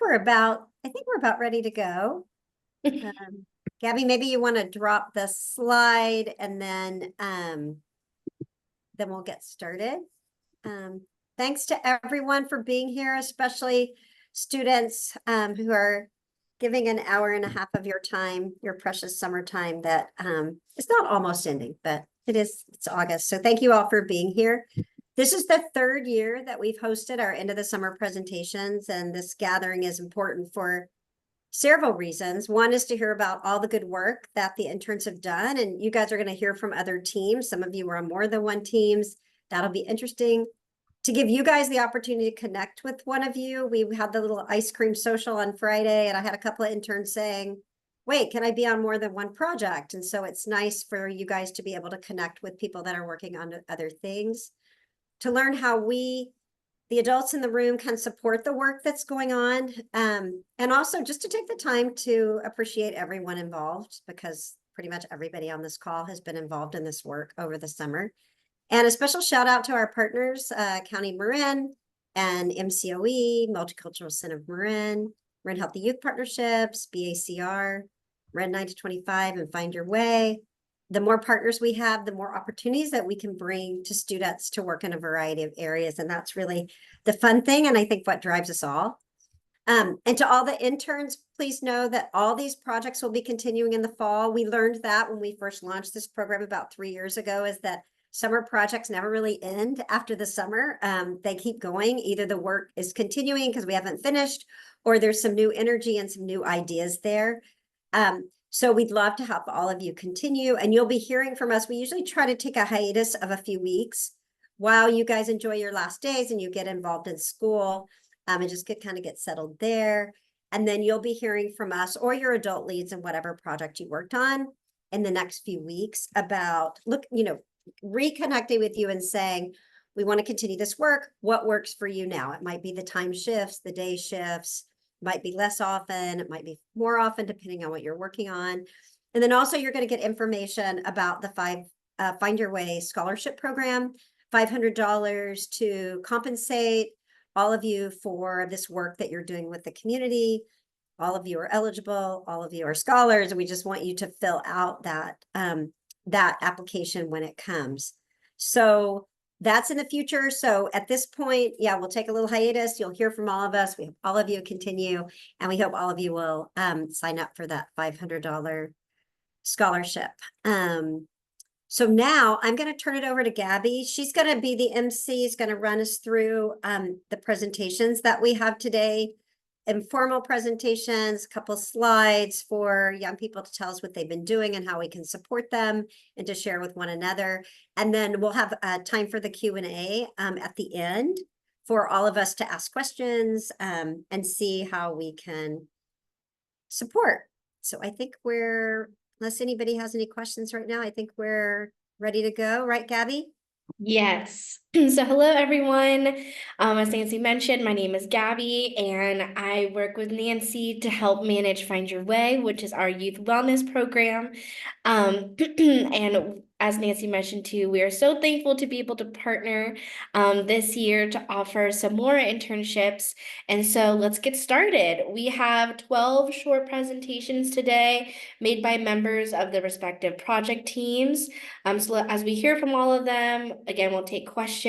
think we're about ready to go. Gabby, maybe you want to drop the slide and then we'll get started. Thanks to everyone for being here, especially students who are giving an hour and a half of your time, your precious summertime that is not almost ending, but it's August. So thank you all for being here. This is the third year that we've hosted our end of the summer presentations, and this gathering is important for several reasons. One is to hear about all the good work that the interns have done, and you guys are going to hear from other teams. Some of you are on more than one teams. That'll be interesting. To give you guys the opportunity to connect with one of you, we had the little ice cream social on Friday, and I had a couple of interns saying, wait, can I be on more than one project? And so it's nice for you guys to be able to connect with people that are working on other things, to learn how we, the adults in the room, can support the work that's going on. And also just to take the time to appreciate everyone involved, because pretty much everybody on this call has been involved in this work over the summer. And a special shout out to our partners, County Marin and MCOE, Multicultural Center of Marin, Marin Healthy Youth Partnerships, BACR, Marin 9 to 25, and Find Your Way. The more partners we have, the more opportunities that we can bring to students to work in a variety of areas. And that's really the fun thing, and I think what drives us all. And to all the interns, please know that all these projects will be continuing in the fall. We learned that when we first launched this program about 3 years ago, is that summer projects never really end after the summer. They keep going. Either the work is continuing because we haven't finished, or there's some new energy and some new ideas there. So we'd love to have all of you continue, and you'll be hearing from us. We usually try to take a hiatus of a few weeks while you guys enjoy your last days and you get involved in school, and just kind of get settled there. And then you'll be hearing from us or your adult leads in whatever project you worked on in the next few weeks about, reconnecting with you and saying, we want to continue this work. What works for you now? It might be the time shifts, the day shifts, might be less often, it might be more often, depending on what you're working on. And then also you're going to get information about the Find Your Way scholarship program, $500 to compensate all of you for this work that you're doing with the community. All of you are eligible, all of you are scholars, and we just want you to fill out that application when it comes. So that's in the future. So at this point, yeah, we'll take a little hiatus. You'll hear from all of us. We hope all of you continue, and we hope all of you will sign up for that $500 scholarship. So now I'm going to turn it over to Gabby. She's going to be the MC, is going to run us through the presentations that we have today. Informal presentations, a couple slides for young people to tell us what they've been doing and how we can support them and to share with one another. And then we'll have time for the Q&A at the end for all of us to ask questions and see how we can support. So I think unless anybody has any questions right now, I think we're ready to go. Right, Gabby? Yes. So hello, everyone. As Nancy mentioned, my name is Gabby, and I work with Nancy to help manage Find Your Way, which is our youth wellness program. And as Nancy mentioned too, we are so thankful to be able to partner this year to offer some more internships. And so let's get started. We have 12 short presentations today made by members of the respective project teams. So as we hear from all of them, again, we'll take questions.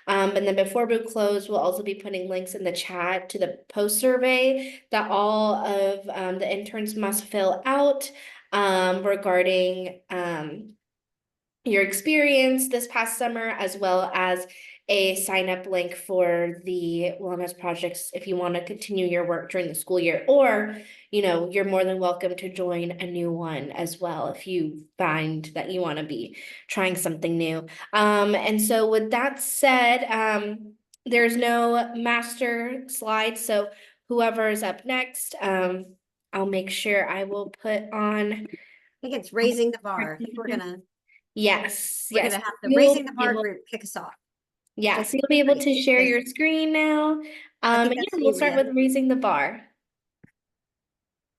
And then before we close, we'll also be putting links in the chat to the post survey that all of the interns must fill out regarding your experience this past summer, as well as a sign-up link for the wellness projects if you want to continue your work during the school year, or you're more than welcome to join a new one as well if you find that you want to be trying something new. And so with that said, there's no master slide, so whoever is up next, I'll make sure I will put on. I think it's raising the bar. I think we're gonna Yes. Have the raising the bar group kick us off. Yes, you'll be able to share your screen now. Yeah, we'll start with raising the bar.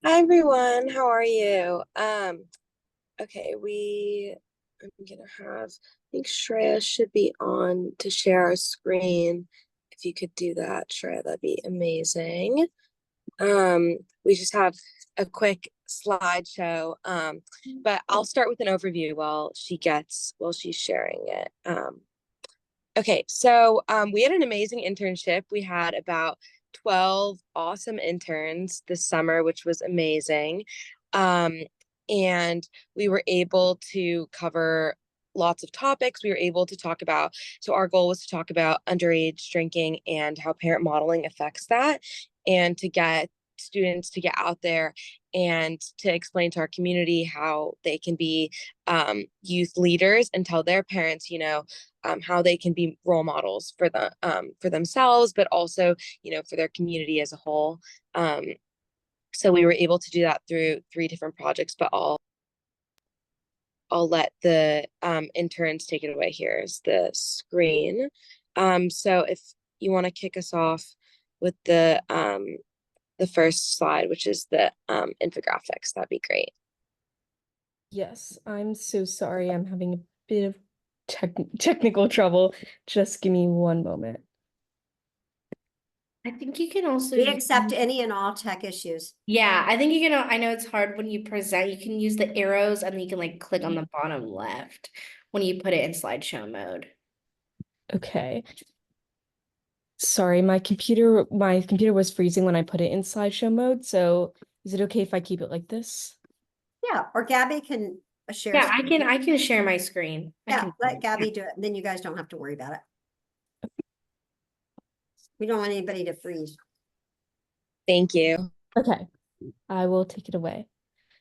Hi everyone, how are you? Okay, I'm gonna have, I think Shreya should be on to share our screen. If you could do that, Shreya, that'd be amazing. We just have a quick slideshow, but I'll start with an overview while she's sharing it. Okay, so we had an amazing internship. We had about 12 awesome interns this summer, which was amazing. And we were able to cover lots of topics. We were able to talk about, so our goal was to talk about underage drinking and how parent modeling affects that, and to get students to get out there and to explain to our community how they can be youth leaders and tell their parents, how they can be role models for themselves, but also, for their community as a whole. So we were able to do that through 3 different projects, but I'll let the interns take it away. Here's the screen. So if you want to kick us off with the first slide, which is the infographics, that'd be great. Yes, I'm so sorry. I'm having a bit of technical trouble. Just give me one moment. I think you can also We use- accept any and all tech issues. Yeah, I think you can. I know it's hard when you present. You can use the arrows and then you can like click on the bottom left when you put it in slideshow mode. Okay. Sorry, my computer was freezing when I put it in slideshow mode, so is it okay if I keep it like this? Yeah, or Gabby can share. Yeah, I screen. can share my screen. I Yeah, can let Gabby do it. Then you guys don't have to worry about it. We don't want anybody to freeze. Thank you. Okay, I will take it away.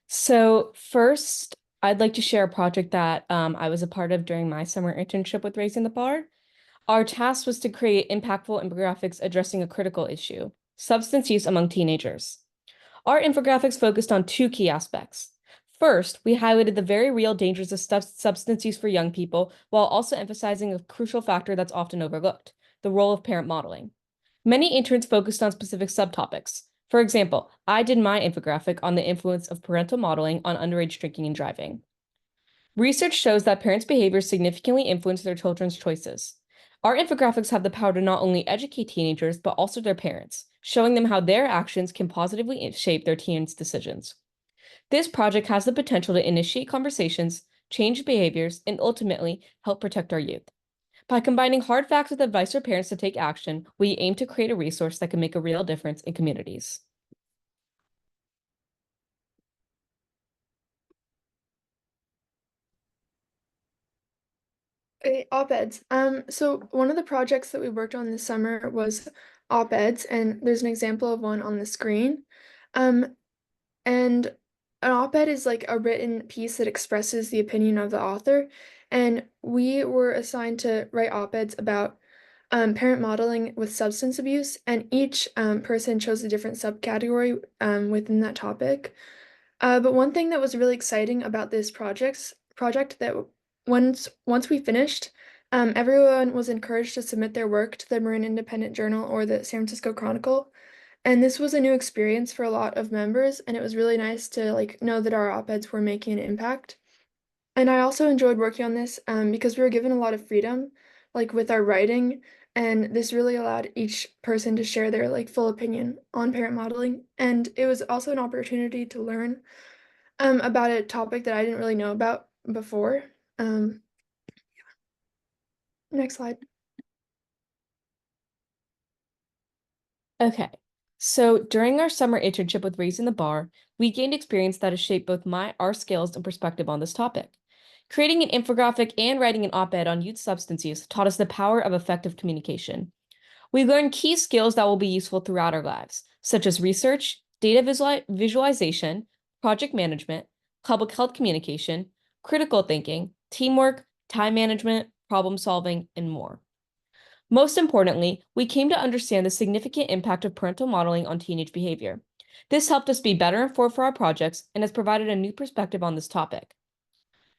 So first, I'd like to share a project that I was a part of during my summer internship with Raising the Bar. Our task was to create impactful infographics addressing a critical issue, substance use among teenagers. Our infographics focused on 2 key aspects. First, we highlighted the very real dangers of substance use for young people, while also emphasizing a crucial factor that's often overlooked, the role of parent modeling. Many interns focused on specific subtopics. For example, I did my infographic on the influence of parental modeling on underage drinking and driving. Research shows that parents' behaviors significantly influence their children's choices. Our infographics have the power to not only educate teenagers, but also their parents, showing them how their actions can positively shape their teens' decisions. This project has the potential to initiate conversations, change behaviors, and ultimately help protect our youth. By combining hard facts with advice for parents to take action, we aim to create a resource that can make a real difference in communities. Okay, op-eds. So one of the projects that we worked on this summer was op-eds, and there's an example of one on the screen. And an op-ed is like a written piece that expresses the opinion of the author, and we were assigned to write op-eds about parent modeling with substance abuse, and each person chose a different subcategory within that topic. But one thing that was really exciting about this project that once we finished, everyone was encouraged to submit their work to the Marin Independent Journal or the San Francisco Chronicle. And this was a new experience for a lot of members, and it was really nice to know that our op-eds were making an impact. And I also enjoyed working on this because we were given a lot of freedom, with our writing, and this really allowed each person to share their full opinion on parent modeling. And it was also an opportunity to learn about a topic that I didn't really know about before. Yeah. Next slide. Okay, so during our summer internship with Raising the Bar, we gained experience that has shaped both our skills and perspective on this topic. Creating an infographic and writing an op-ed on youth substance use taught us the power of effective communication. We learned key skills that will be useful throughout our lives, such as research, data visualization, project management, public health communication, critical thinking, teamwork, time management, problem solving, and more. Most importantly, we came to understand the significant impact of parental modeling on teenage behavior. This helped us be better informed for our projects and has provided a new perspective on this topic.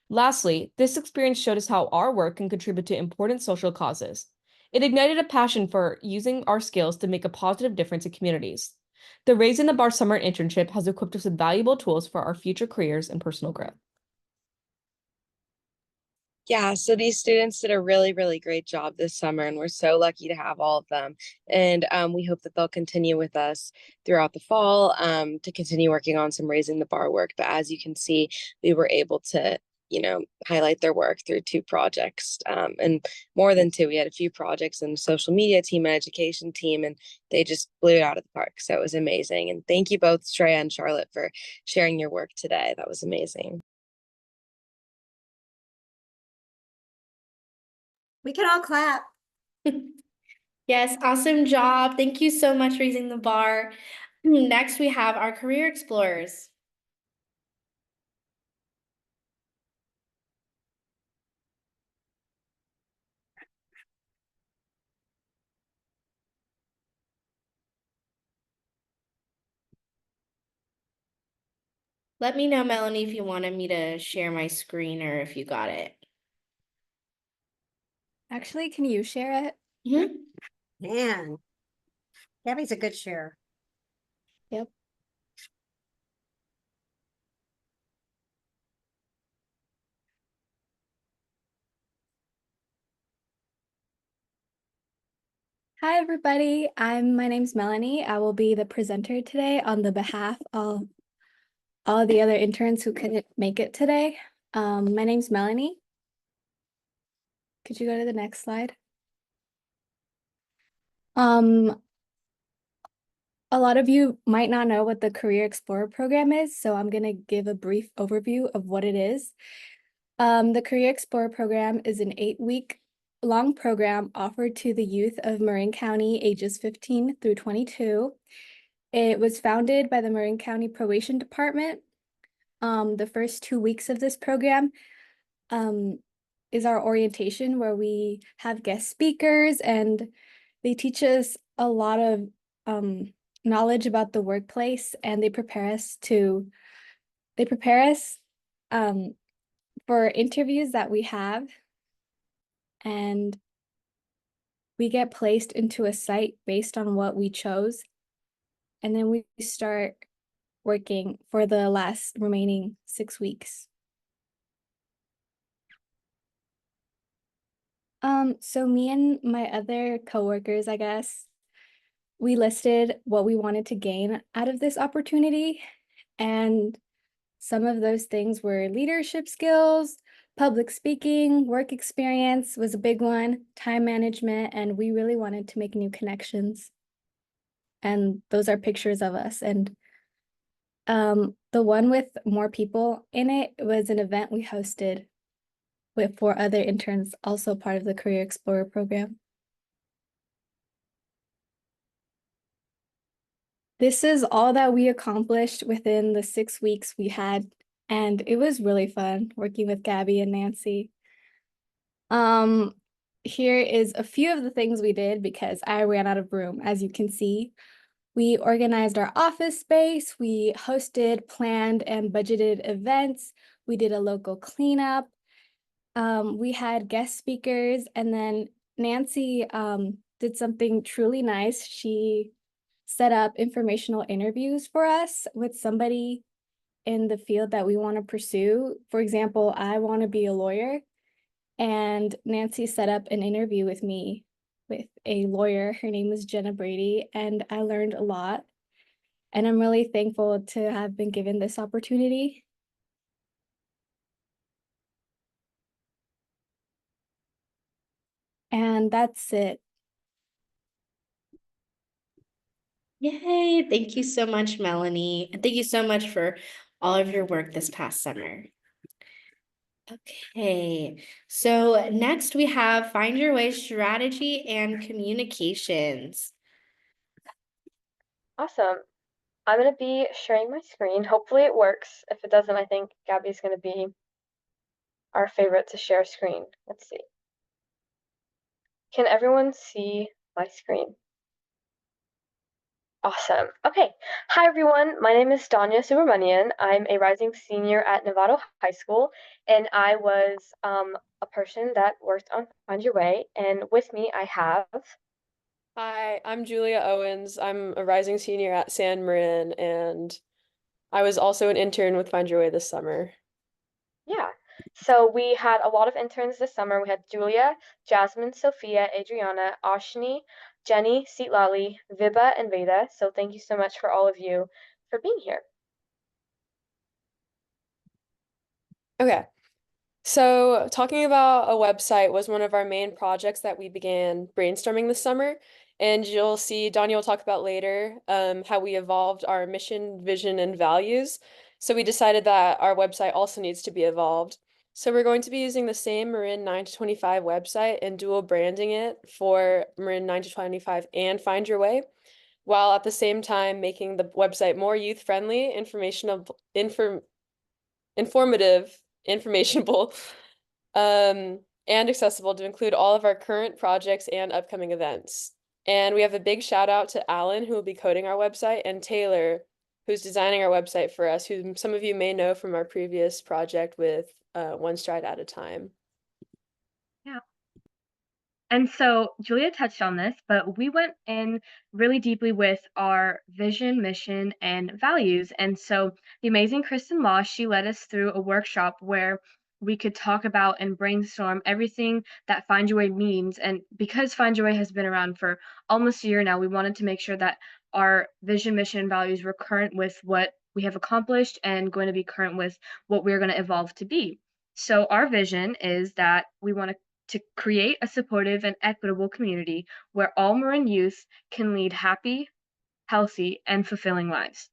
Lastly, this experience showed us how our work can contribute to important social causes. It ignited a passion for using our skills to make a positive difference in communities. The Raising the Bar summer internship has equipped us with valuable tools for our future careers and personal growth. Yeah, so these students did a really, really great job this summer, and we're so lucky to have all of them. And we hope that they'll continue with us throughout the fall to continue working on some raising the bar work. But as you can see, we were able to, highlight their work through 2 projects and more than 2. We had a few projects in social media team and education team, and they just blew it out of the park. So it was amazing. And thank you both, Shreya and Charlotte, for sharing your work today. That was amazing. We can all clap. Yes, awesome job. Thank you so much, Raising the Bar. Next, we have our Career Explorers. Let me know, Melanie, if you wanted me to share my screen or if you got it. Actually, can you share it? Mhm. Man, Gabby's a good share. Yep. Hi, everybody. My name's Melanie. I will be the presenter today on the behalf of all the other interns who couldn't make it today. My name's Melanie. Could you go to the next slide? A lot of you might not know what the Career Explorer program is, so I'm going to give a brief overview of what it is. The Career Explorer program is an 8-week long program offered to the youth of Marin County ages 15 through 22. It was founded by the Marin County Probation Department. The first 2 weeks of this program is our orientation, where we have guest speakers and they teach us a lot of knowledge about the workplace, and they prepare us for interviews that we have, and we get placed into a site based on what we chose, and then we start working for the last remaining 6 weeks. So me and my other coworkers, I guess, we listed what we wanted to gain out of this opportunity, and some of those things were leadership skills, public speaking, work experience was a big one, time management, and we really wanted to make new connections. And those are pictures of us. And the one with more people in it was an event we hosted with 4 other interns, also part of the Career Explorer program. This is all that we accomplished within the 6 weeks we had, and it was really fun working with Gabby and Nancy. Here is a few of the things we did because I ran out of room, as you can see. We organized our office space, we hosted, planned, and budgeted events, we did a local cleanup, we had guest speakers, and then Nancy did something truly nice. She set up informational interviews for us with somebody in the field that we want to pursue. For example, I want to be a lawyer, and Nancy set up an interview with me with a lawyer. Her name is Jenna Brady, and I learned a lot. And I'm really thankful to have been given this opportunity. And that's it. Yay, thank you so much, Melanie. And thank you so much for all of your work this past summer. Okay, so next we have Find Your Way Strategy and Communications. Awesome. I'm going to be sharing my screen. Hopefully it works. If it doesn't, I think Gabby's going to be our favorite to share screen. Let's see. Can everyone see my screen? Awesome. Okay. Hi, everyone. My name is Danya Subramanian. I'm a rising senior at Novato High School, and I was a person that worked on Find Your Way. And with me, I have... Hi, I'm Julia Owens. I'm a rising senior at San Marin, and I was also an intern with Find Your Way this summer. Yeah. So we had a lot of interns this summer. We had Julia, Jasmine, Sophia, Adriana, Ashni, Jenny, Seetlali, Vibha, and Veda. So thank you so much for all of you for being here. Okay. So talking about a website was one of our main projects that we began brainstorming this summer. And you'll see, Danya will talk about later, how we evolved our mission, vision, and values. So we decided that our website also needs to be evolved. So we're going to be using the same Marin 9 to 25 website and dual branding it for Marin 9 to 25 and Find Your Way, while at the same time making the website more youth-friendly, informative, informationable, and accessible to include all of our current projects and upcoming events. And we have a big shout out to Alan, who will be coding our website, and Taylor, who's designing our website for us, who some of you may know from our previous project with One Stride at a Time. And so Julia touched on this, but we went in really deeply with our vision, mission, and values. And so the amazing Kristen Law, she led us through a workshop where we could talk about and brainstorm everything that Find Your Way means. And because Find Your Way has been around for almost a year now, we wanted to make sure that our vision, mission, and values were current with what we have accomplished and going to be current with what we're going to evolve to be. So our vision is that we want to create a supportive and equitable community where all Marin youth can lead happy, healthy, and fulfilling lives.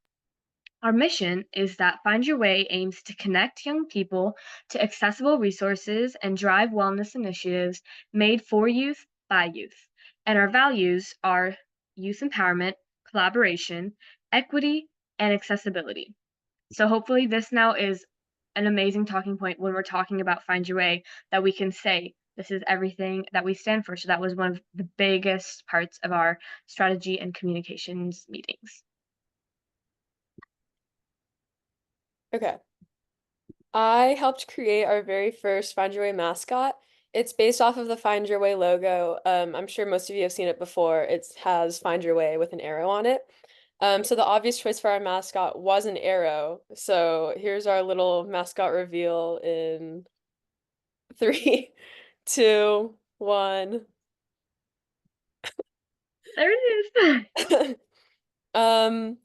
Our mission is that Find Your Way aims to connect young people to accessible resources and drive wellness initiatives made for youth by youth. And our values are youth empowerment, collaboration, equity, and accessibility. So hopefully this now is an amazing talking point when we're talking about Find Your Way, that we can say this is everything that we stand for. So that was one of the biggest parts of our strategy and communications meetings. Okay. I helped create our very first Find Your Way mascot. It's based off of the Find Your Way logo. I'm sure most of you have seen it before. It has Find Your Way with an arrow on it. So the obvious choice for our mascot was an arrow. So here's our little mascot reveal in 3, 2, 1. There it is.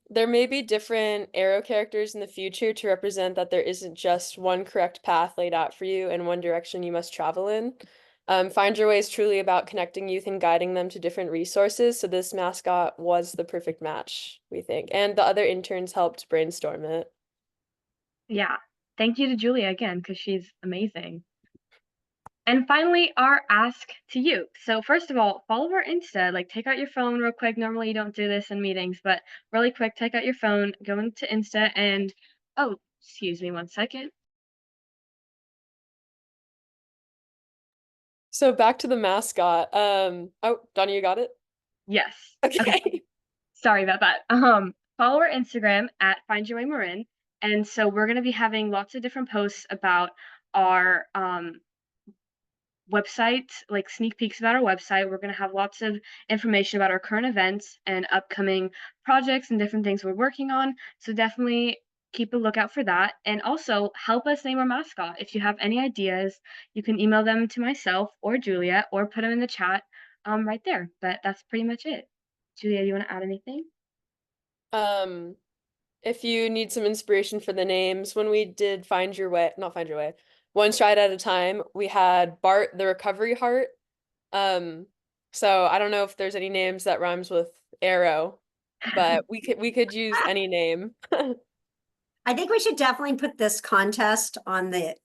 There may be different arrow characters in the future to represent that there isn't just one correct path laid out for you and one direction you must travel in. Find Your Way is truly about connecting youth and guiding them to different resources, so this mascot was the perfect match, we think. And the other interns helped brainstorm it. Yeah. Thank you to Julia again, because she's amazing. And finally, our ask to you. So first of all, follow our Insta. Like, take out your phone real quick. Normally you don't do this in meetings, but really quick, take out your phone, go into Insta, and oh, excuse me 1 second. So back to the mascot. Oh, Donnie, you got it? Yes. Okay. Sorry about that. Follow our Instagram at Find Your Way Marin. And so we're going to be having lots of different posts about our website, like sneak peeks about our website. We're going to have lots of information about our current events and upcoming projects and different things we're working on. So definitely keep a lookout for that. And also help us name our mascot. If you have any ideas, you can email them to myself or Julia or put them in the chat right there. But that's pretty much it. Julia, you want to add anything? If you need some inspiration for the names, when we did Find Your Way, not Find Your Way, One Stride at a Time, we had Bart the Recovery Heart. So I don't know if there's any names that rhymes with arrow, but we could use any name. I think we should definitely put this contest on the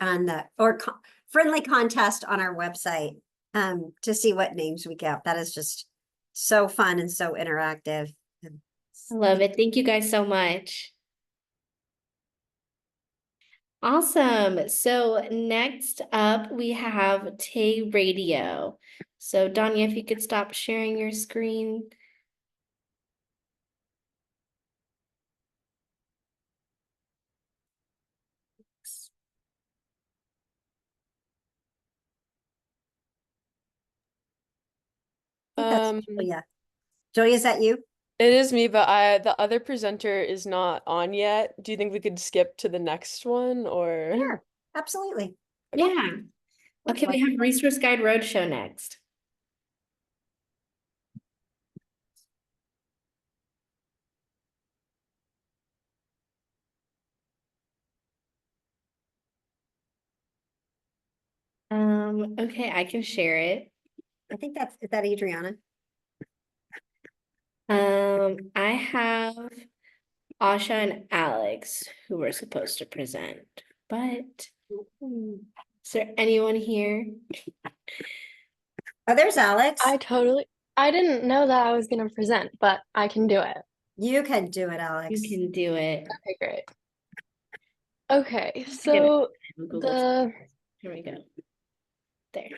friendly contest on our website to see what names we get. That is just so fun and so interactive. I love it. Thank you guys so much. Awesome. So next up we have Tay Radio. So Danya, if you could stop sharing your screen. I think that's Julia. Julia, is that you? It is me, but the other presenter is not on yet. Do you think we could skip to the next one or? Sure, absolutely. Yeah. Okay, we have Resource Guide Roadshow next. Okay, I can share it. I think is that Adriana? I have Asha and Alex who were supposed to present, but is there anyone here? Oh, there's Alex. I didn't know that I was gonna present, but I can do it. You can do it, Alex. You can do it. Okay, great. Okay, so Here we go. There.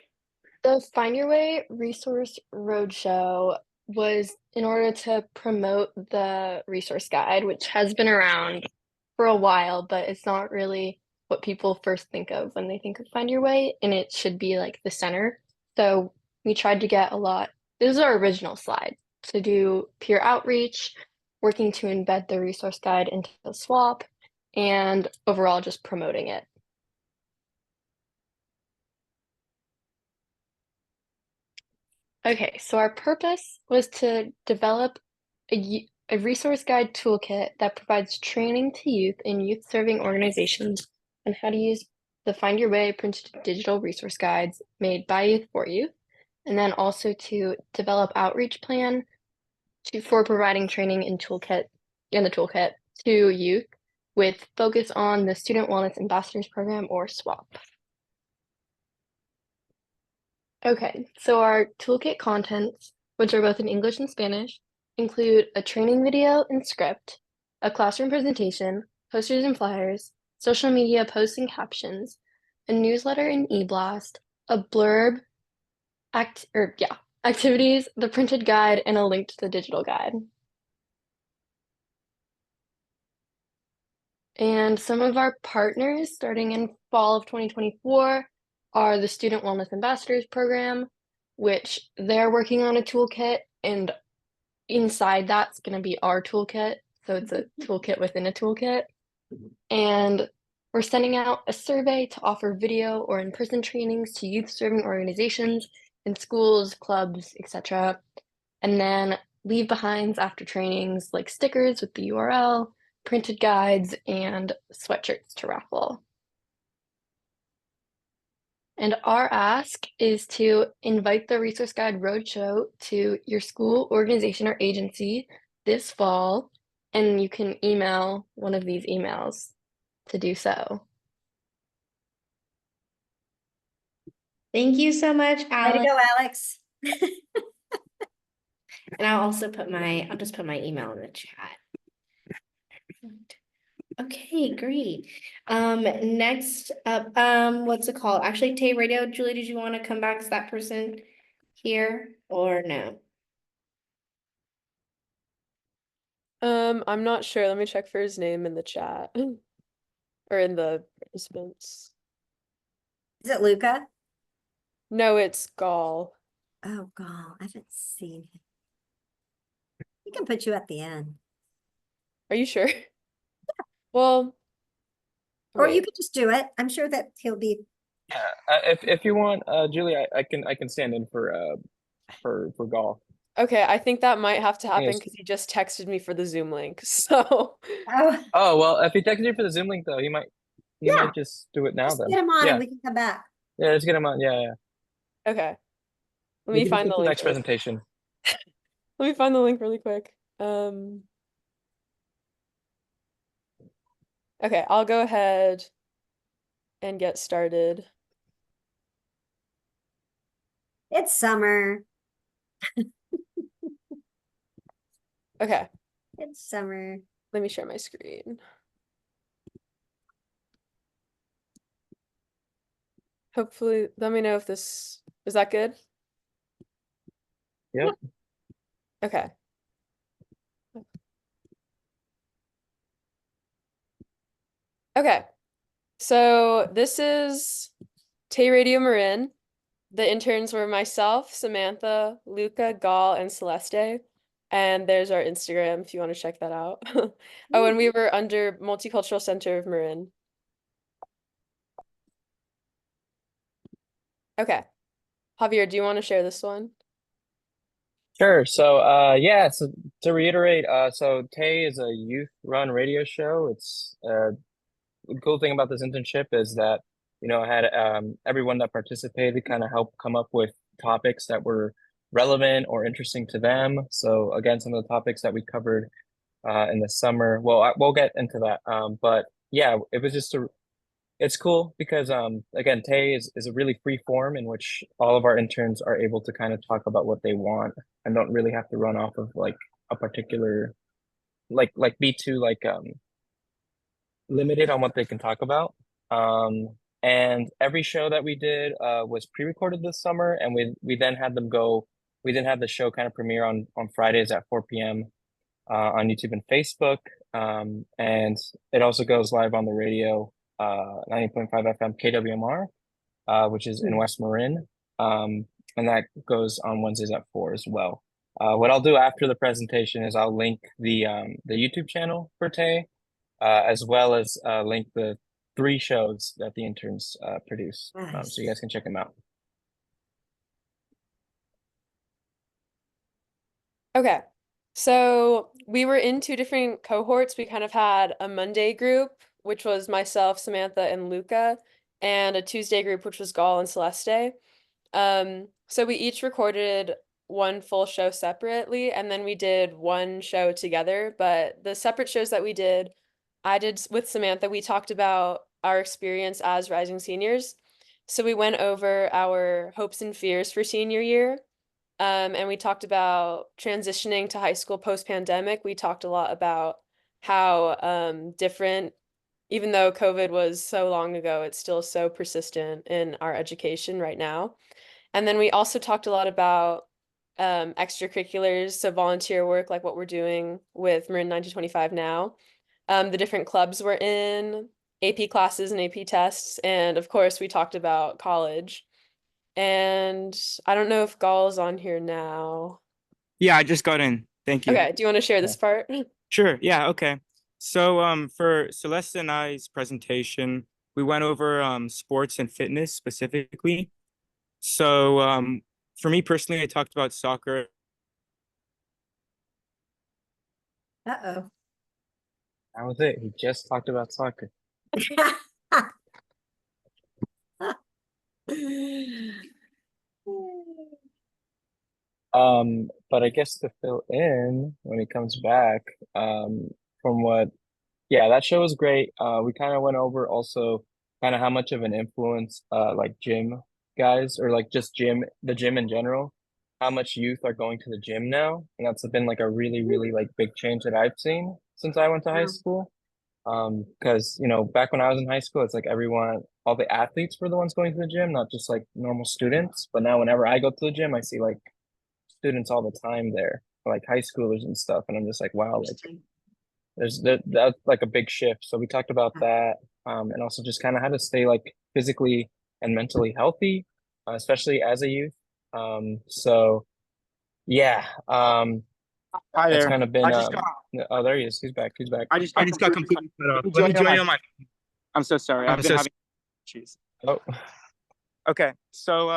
the Find Your Way Resource Roadshow was in order to promote the resource guide, which has been around for a while, but it's not really what people first think of when they think of Find Your Way, and it should be like the center. So we tried to get this is our original slide, to do peer outreach, working to embed the resource guide into the swap, and overall just promoting it. Okay, so our purpose was to develop a resource guide toolkit that provides training to youth in youth serving organizations on how to use the Find Your Way printed digital resource guides made by youth for youth, and then also to develop outreach plan for providing training in the toolkit to youth with focus on the Student Wellness Ambassadors Program, or SWAP. Okay, so our toolkit contents, which are both in English and Spanish, include a training video and script, a classroom presentation, posters and flyers, social media posts and captions, a newsletter and e-blast, a blurb, activities, the printed guide, and a link to the digital guide. And some of our partners starting in fall of 2024 are the Student Wellness Ambassadors Program, which they're working on a toolkit, and inside that's going to be our toolkit. So it's a toolkit within a toolkit. And we're sending out a survey to offer video or in-person trainings to youth serving organizations in schools, clubs, etc. And then leave behinds after trainings like stickers with the URL, printed guides, and sweatshirts to raffle. And our ask is to invite the Resource Guide Roadshow to your school, organization, or agency this fall, and you can email one of these emails to do so. Thank you so much, Way to Alex. go, Alex. And I'll just put my email in the chat. Okay, great. Next up, what's it called? Actually, Tay Radio, Julie, did you want to come back as that person here or no? I'm not sure. Let me check for his name in the chat or in the participants. Is it Luca? No, it's Gall. Oh, God, I haven't seen him. We can put you at the end. Are you sure? Well, Or you wait. could just do it. I'm sure that he'll be. Yeah, if you want, Julie, I can stand in for Gall. Okay, I think that might have to happen Yes. because he just texted me for the Zoom link. So Oh, Oh well, if he texted you for the Zoom link though, he might just do it now just then. get him on Yeah, and we can come back. yeah, let's get him on. Yeah. okay. Let We me can find get the to the link. next presentation. Let me find the link really quick. Okay, I'll go ahead and get started. It's summer. Okay, It's summer. let me share my screen. Hopefully, let me know if this is that good? Yep. Okay. Okay. So this is Tay Radio Marin. The interns were myself, Samantha, Luca, Gall, and Celeste. And there's our Instagram if you want to check that out. Oh, and we were under Multicultural Center of Marin. Okay. Javier, do you want to share this one? Sure. So, yeah, so to reiterate, so Tay is a youth-run radio show. It's the cool thing about this internship is that, I had everyone that participated kind of help come up with topics that were relevant or interesting to them. So again, some of the topics that we covered in the summer. Well, we'll get into that. But yeah, it was just it's cool because again, Tay is a really free form in which all of our interns are able to kind of talk about what they want and don't really have to run off of like a particular like be too like limited on what they can talk about. And every show that we did was pre-recorded this summer, and we then had them go. We then had the show kind of premiere on Fridays at 4 p.m. On YouTube and Facebook. And it also goes live on the radio, 90.5 FM KWMR, which is in West Marin. And that goes on Wednesdays at 4 as well. What I'll do after the presentation is I'll link the YouTube channel for Tay, as well as link the 3 shows that the interns produce, so you guys can check them out. Okay. So we were in 2 different cohorts. We kind of had a Monday group, which was myself, Samantha, and Luca, and a Tuesday group, which was Gall and Celeste. So we each recorded one full show separately, and then we did one show together. But the separate shows that we did, I did with Samantha, we talked about our experience as rising seniors. So we went over our hopes and fears for senior year. And we talked about transitioning to high school post-pandemic. We talked a lot about how different, even though COVID was so long ago, it's still so persistent in our education right now. And then we also talked a lot about extracurriculars, so volunteer work, like what we're doing with Marin 1925 now, the different clubs we're in, AP classes and AP tests, and of course we talked about college. And I don't know if Gall's on here now. Yeah, I just got in. Thank you. Okay, do you want to share this part? Sure. Yeah, okay. So for Celeste and I's presentation, we went over sports and fitness specifically. So for me personally, I talked about soccer. Uh-oh. That was it. He just talked about soccer. But I guess to fill in when he comes back, from what, yeah, that show was great. We kind of went over also kind of how much of an influence, like gym guys or like just the gym in general, how much youth are going to the gym now. And that's been like a really, really like big change that I've seen since I went to high school. Because, back when I was in high school, it's like all the athletes were the ones going to the gym, not just like normal students. But now whenever I go to the gym, I see like students all the time there, like high schoolers and stuff. And I'm just like, wow, like that's like a big shift. So we talked about that, and also just kind of how to stay like physically and mentally healthy, especially as a youth. So yeah, Hi it's there. kind of been I just got oh, there he is. He's back. He's back. I just got completely cut off. Let me join on my I'm so sorry. I've been having issues. Oh, Okay. So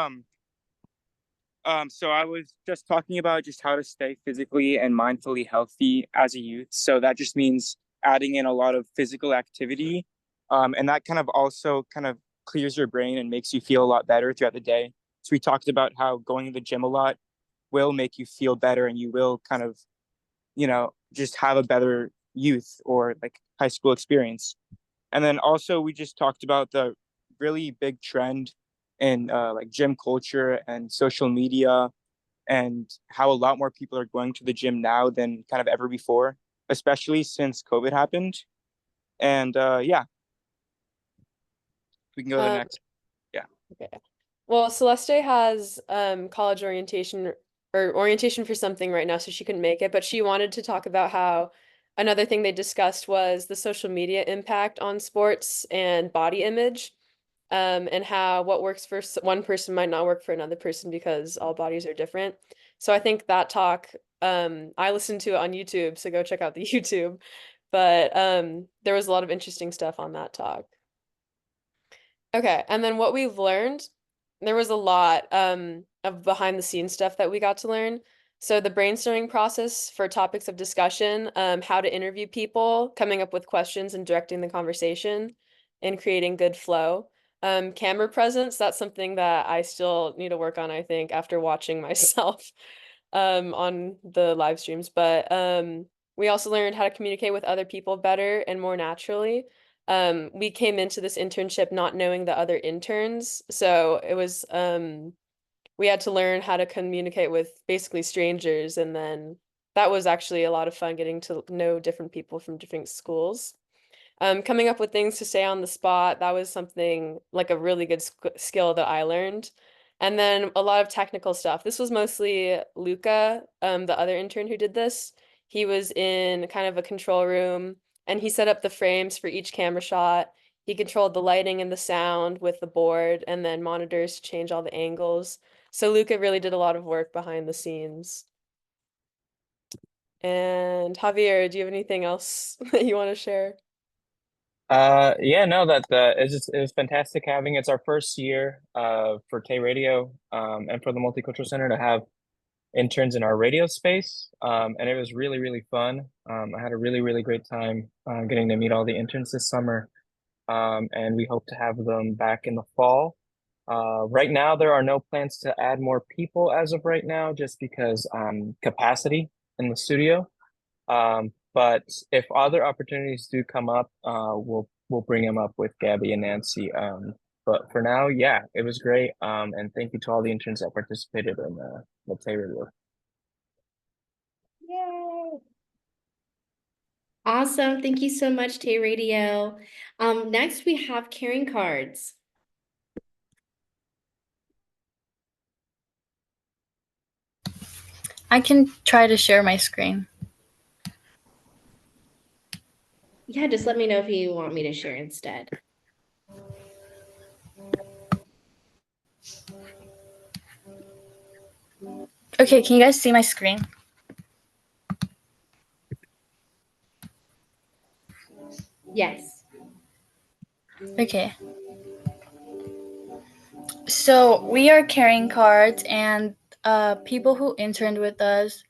I was just talking about just how to stay physically and mindfully healthy as a youth. So that just means adding in a lot of physical activity. And that kind of also kind of clears your brain and makes you feel a lot better throughout the day. So we talked about how going to the gym a lot will make you feel better and you will kind of, just have a better youth or like high school experience. And then also we just talked about the really big trend in like gym culture and social media and how a lot more people are going to the gym now than kind of ever before, especially since COVID happened. And yeah, we can go to the next. Yeah. Okay. Well, Celeste has college orientation or orientation for something right now, so she couldn't make it, but she wanted to talk about how another thing they discussed was the social media impact on sports and body image, and how what works for one person might not work for another person because all bodies are different. So I think that talk, I listened to it on YouTube, so go check out the YouTube. But there was a lot of interesting stuff on that talk. Okay, and then what we've learned there was a lot of behind the scenes stuff that we got to learn. So the brainstorming process for topics of discussion, how to interview people, coming up with questions and directing the conversation, and creating good flow. Camera presence, that's something that I still need to work on, I think, after watching myself on the live streams. But we also learned how to communicate with other people better and more naturally. We came into this internship not knowing the other interns, so it was we had to learn how to communicate with basically strangers, and then that was actually a lot of fun getting to know different people from different schools. Coming up with things to say on the spot, that was something like a really good skill that I learned. And then a lot of technical stuff. This was mostly Luca, the other intern who did this. He was in kind of a control room and he set up the frames for each camera shot. He controlled the lighting and the sound with the board and then monitors to change all the angles. So Luca really did a lot of work behind the scenes. And Javier, do you have anything else that you want to share? Yeah, no, that it's fantastic having it's our first year for K Radio and for the Multicultural Center to have interns in our radio space. And it was really, really fun. I had a really, really great time getting to meet all the interns this summer. And we hope to have them back in the fall. Right now, there are no plans to add more people as of right now, just because capacity in the studio. But if other opportunities do come up, we'll bring them up with Gabby and Nancy. But for now, yeah, it was great. And thank you to all the interns that participated in the Tay review. Yay! Awesome. Thank you so much, Tay Radio. Next we have carrying cards. I can try to share my screen. Yeah, just let me know if you want me to share instead. Okay, can you guys see my screen? Yes. Okay. So we are carrying cards, and people who interned with us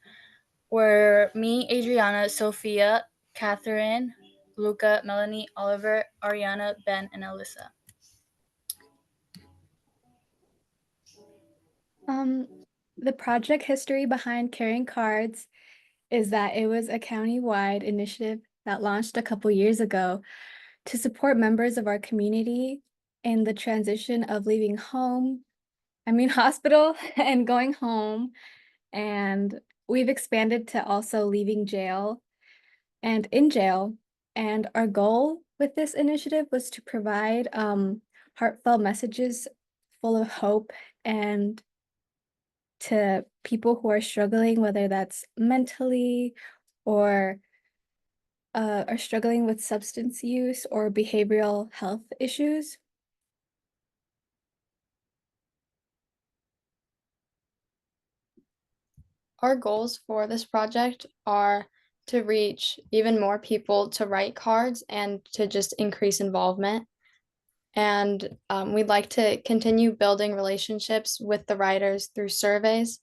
were me, Adriana, Sophia, Catherine, Luca, Melanie, Oliver, Ariana, Ben, and Alyssa. The project history behind carrying cards is that it was a county-wide initiative that launched a couple years ago to support members of our community in the transition of leaving hospital and going home. And we've expanded to also leaving jail and in jail. And our goal with this initiative was to provide heartfelt messages full of hope and to people who are struggling, whether that's mentally or are struggling with substance use or behavioral health issues. Our goals for this project are to reach even more people to write cards and to just increase involvement. And we'd like to continue building relationships with the writers through surveys.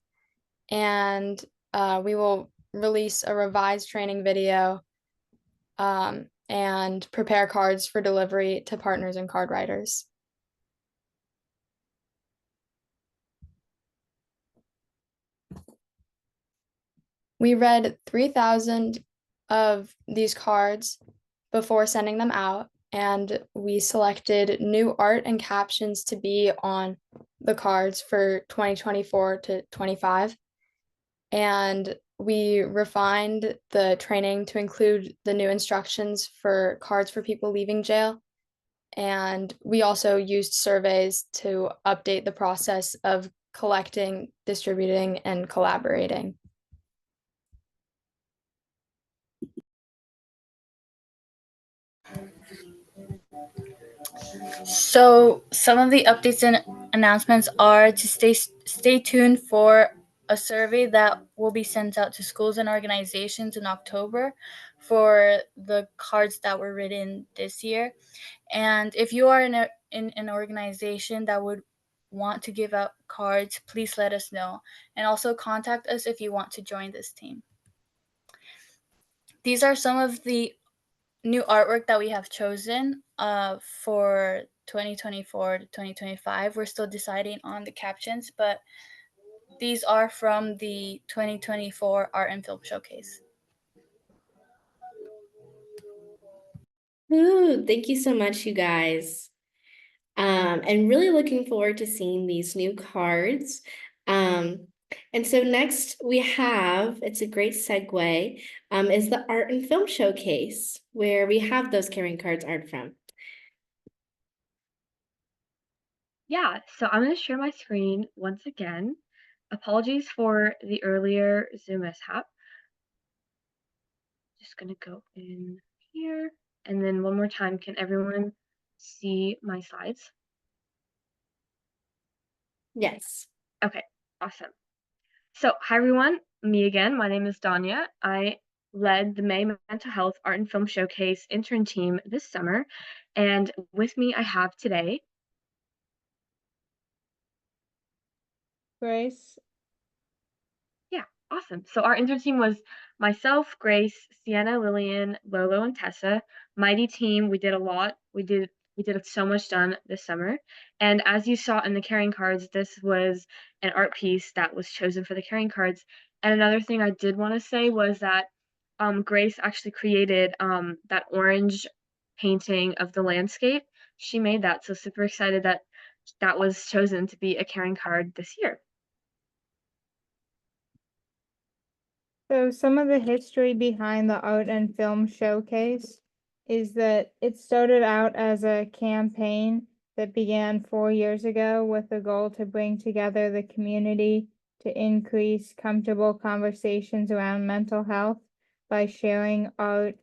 And we will release a revised training video and prepare cards for delivery to partners and card writers. We read 3,000 of these cards before sending them out, and we selected new art and captions to be on the cards for 2024 to 25. And we refined the training to include the new instructions for cards for people leaving jail. And we also used surveys to update the process of collecting, distributing, and collaborating. So some of the updates and announcements are to stay tuned for a survey that will be sent out to schools and organizations in October for the cards that were written this year. And if you are in an organization that would want to give out cards, please let us know. And also contact us if you want to join this team. These are some of the new artwork that we have chosen for 2024 to 2025. We're still deciding on the captions, but these are from the 2024 Art and Film Showcase. Ooh, thank you so much, you guys. And really looking forward to seeing these new cards. And so next we have, it's a great segue, is the Art and Film Showcase, where we have those carrying cards art from. Yeah, so I'm going to share my screen once again. Apologies for the earlier Zoom mishap. Just going to go in here. And then one more time, can everyone see my slides? Yes. Okay, awesome. So, hi everyone, me again. My name is Danya. I led the May Mental Health Art and Film Showcase intern team this summer. And with me, I have today Grace. Yeah, awesome. So our intern team was myself, Grace, Sienna, Lillian, Lolo, and Tessa. Mighty team. We did a lot. We did so much done this summer. And as you saw in the carrying cards, this was an art piece that was chosen for the carrying cards. And another thing I did want to say was that Grace actually created that orange painting of the landscape. She made that. So super excited that that was chosen to be a carrying card this year. So some of the history behind the art and film showcase is that it started out as a campaign that began 4 years ago with the goal to bring together the community to increase comfortable conversations around mental health by sharing art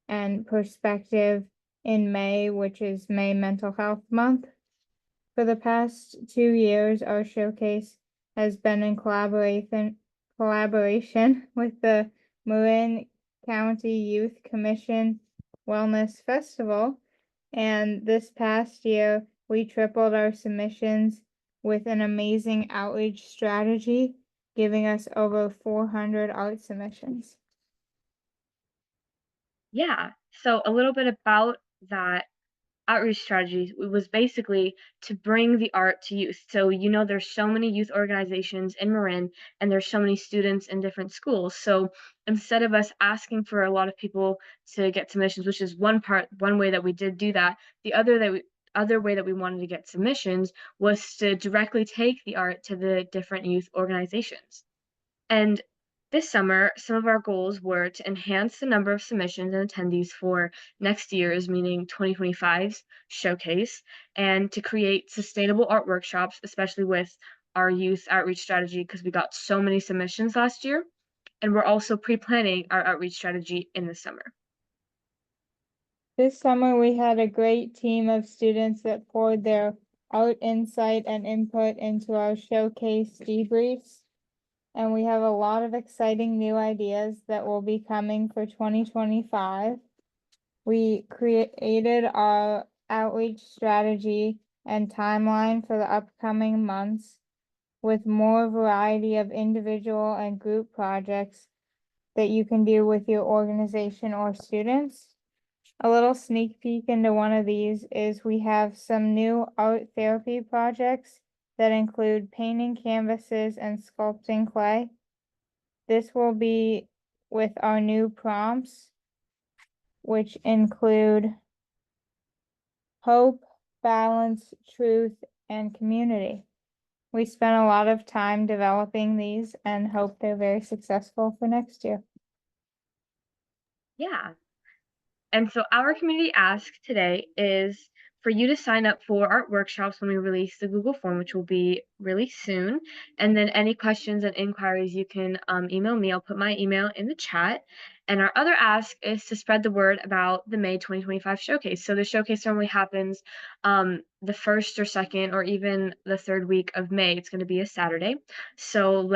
and perspective in May, which is May Mental Health Month. For the past 2 years, our showcase has been in collaboration with the Marin County Youth Commission Wellness Festival. And this past year, we tripled our submissions with an amazing outreach strategy, giving us over 400 art submissions. Yeah, so a little bit about that outreach strategy was basically to bring the art to youth. So there's so many youth organizations in Marin, and there's so many students in different schools. So instead of us asking for a lot of people to get submissions, which is one way that we did do that, the other way that we wanted to get submissions was to directly take the art to the different youth organizations. And this summer, some of our goals were to enhance the number of submissions and attendees for next year's, meaning 2025's showcase, and to create sustainable art workshops, especially with our youth outreach strategy, because we got so many submissions last year. And we're also pre-planning our outreach strategy in the summer. This summer, we had a great team of students that poured their art insight and input into our showcase debriefs. And we have a lot of exciting new ideas that will be coming for 2025. We created our outreach strategy and timeline for the upcoming months with more variety of individual and group projects that you can do with your organization or students. A little sneak peek into one of these is we have some new art therapy projects that include painting canvases and sculpting clay. This will be with our new prompts, which include hope, balance, truth, and community. We spent a lot of time developing these and hope they're very successful for next year. Yeah. And so our community ask today is for you to sign up for art workshops when we release the Google form, which will be really soon. And then any questions and inquiries, you can email me. I'll put my email in the chat. And our other ask is to spread the word about the May 2025 showcase. So the showcase normally happens the first or second or even the third week of May. It's going to be a Saturday. So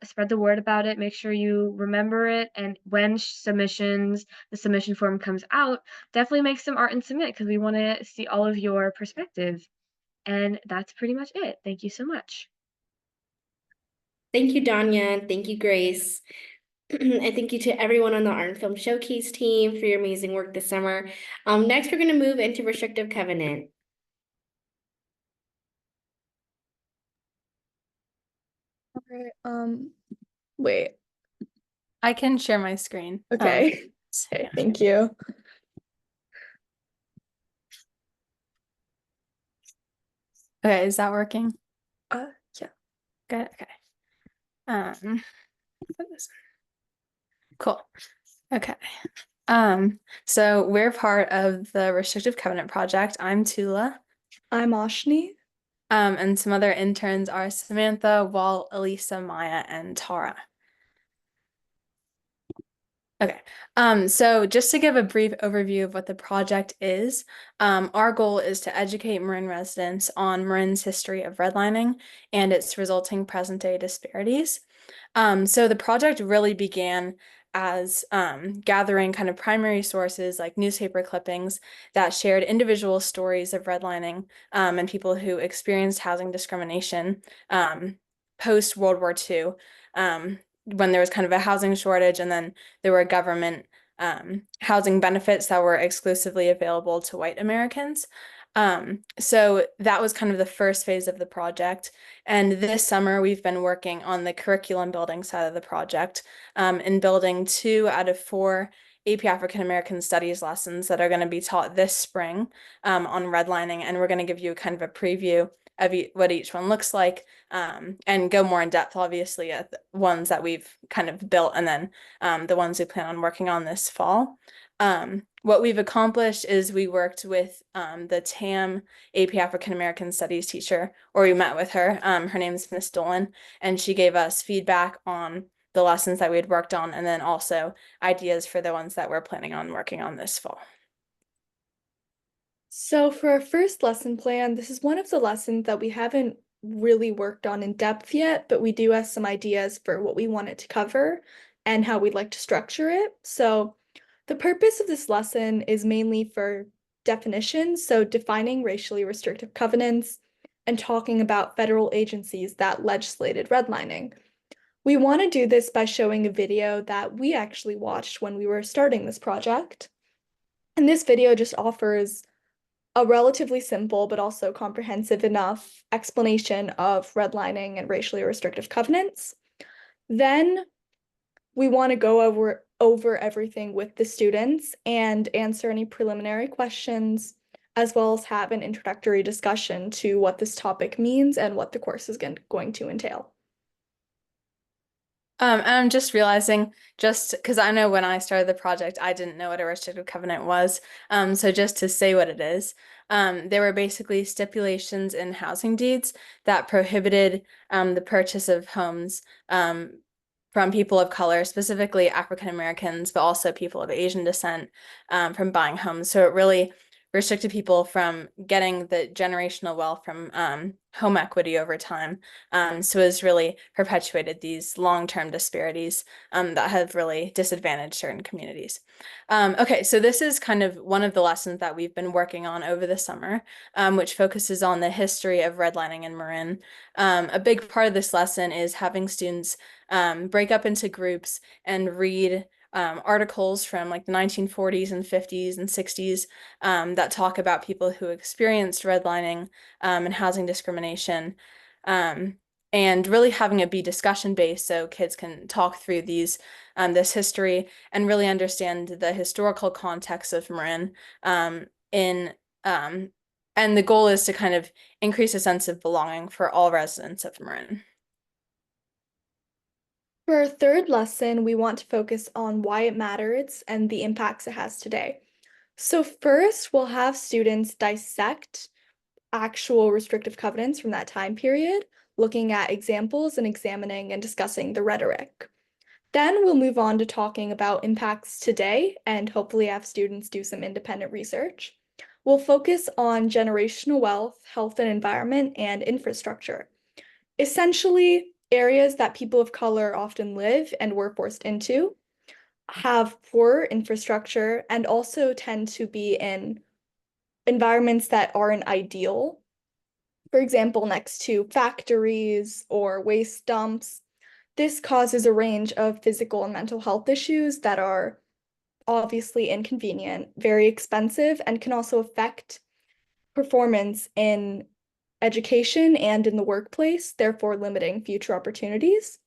spread the word about it. Make sure you remember it. And when the submission form comes out, definitely make some art and submit because we want to see all of your perspective. And that's pretty much it. Thank you so much. Thank you, Danya. Thank you, Grace. And thank you to everyone on the Art and Film Showcase team for your amazing work this summer. Next, we're going to move into restrictive covenant. Okay, wait. I can share my screen. Okay. Okay, thank you. Okay, is that working? Yeah. Good. Okay. Put this in. Cool. Okay. So we're part of the Restrictive Covenant Project. I'm Tula. I'm Ashni. And some other interns are Samantha, Walt, Elisa, Maya, and Tara. Okay, so just to give a brief overview of what the project is, our goal is to educate Marin residents on Marin's history of redlining and its resulting present-day disparities. So the project really began as gathering kind of primary sources like newspaper clippings that shared individual stories of redlining and people who experienced housing discrimination post World War II. When there was kind of a housing shortage, and then there were government housing benefits that were exclusively available to white Americans. So that was kind of the first phase of the project. And this summer, we've been working on the curriculum building side of the project in building 2 out of 4 AP African American Studies lessons that are going to be taught this spring on redlining. And we're going to give you kind of a preview of what each one looks like and go more in depth, obviously, at the ones that we've kind of built and then the ones we plan on working on this fall. What we've accomplished is we worked with the TAM AP African American Studies teacher, or we met with her. Her name is Miss Dolan, and she gave us feedback on the lessons that we had worked on and then also ideas for the ones that we're planning on working on this fall. So for our first lesson plan, this is one of the lessons that we haven't really worked on in depth yet, but we do have some ideas for what we want it to cover and how we'd like to structure it. So the purpose of this lesson is mainly for definitions, so defining racially restrictive covenants and talking about federal agencies that legislated redlining. We want to do this by showing a video that we actually watched when we were starting this project. And this video just offers a relatively simple but also comprehensive enough explanation of redlining and racially restrictive covenants. Then we want to go over everything with the students and answer any preliminary questions, as well as have an introductory discussion to what this topic means and what the course is going to entail. And I'm just realizing, just because I know when I started the project, I didn't know what a restrictive covenant was. So just to say what it is, there were basically stipulations in housing deeds that prohibited the purchase of homes from people of color, specifically African Americans, but also people of Asian descent, from buying homes. So it really restricted people from getting the generational wealth from home equity over time. So it's really perpetuated these long-term disparities that have really disadvantaged certain communities. Okay, so this is kind of one of the lessons that we've been working on over the summer, which focuses on the history of redlining in Marin. A big part of this lesson is having students break up into groups and read articles from like the 1940s and 50s and 60s that talk about people who experienced redlining and housing discrimination, and really having it be discussion based so kids can talk through this history and really understand the historical context of Marin and the goal is to kind of increase a sense of belonging for all residents of Marin. For our third lesson, we want to focus on why it matters and the impacts it has today. So first, we'll have students dissect actual restrictive covenants from that time period, looking at examples and examining and discussing the rhetoric. Then we'll move on to talking about impacts today and hopefully have students do some independent research. We'll focus on generational wealth, health and environment, and infrastructure. Essentially, areas that people of color often live and were forced into have poor infrastructure and also tend to be in environments that aren't ideal for example, next to factories or waste dumps. This causes a range of physical and mental health issues that are obviously inconvenient, very expensive, and can also affect performance in education and in the workplace, therefore limiting future opportunities.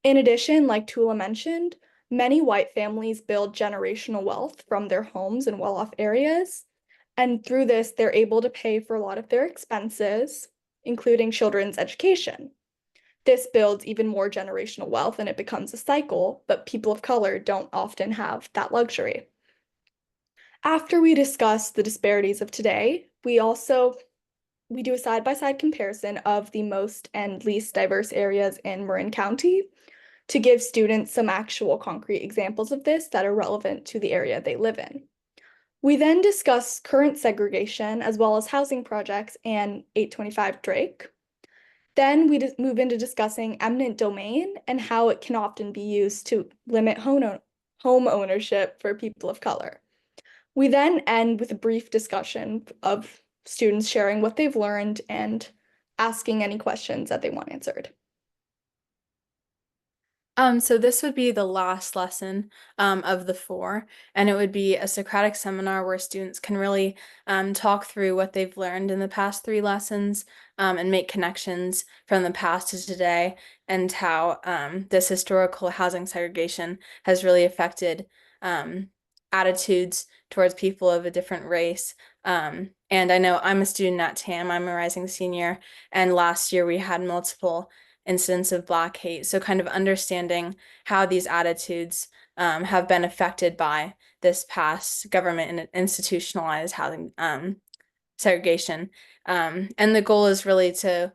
In addition, like Tula mentioned, many white families build generational wealth from their homes in well-off areas. And through this, they're able to pay for a lot of their expenses, including children's education. This builds even more generational wealth and it becomes a cycle, but people of color don't often have that luxury. After we discuss the disparities of today, we do a side-by-side comparison of the most and least diverse areas in Marin County to give students some actual concrete examples of this that are relevant to the area they live in. We then discuss current segregation as well as housing projects and 825 Drake. Then we move into discussing eminent domain and how it can often be used to limit home ownership for people of color. We then end with a brief discussion of students sharing what they've learned and asking any questions that they want answered. So this would be the last lesson of the 4, and it would be a Socratic seminar where students can really talk through what they've learned in the past 3 lessons and make connections from the past to today and how this historical housing segregation has really affected attitudes towards people of a different race. And I know I'm a student at TAM, I'm a rising senior, and last year we had multiple incidents of Black hate. So kind of understanding how these attitudes have been affected by this past government and institutionalized housing segregation. And the goal is really to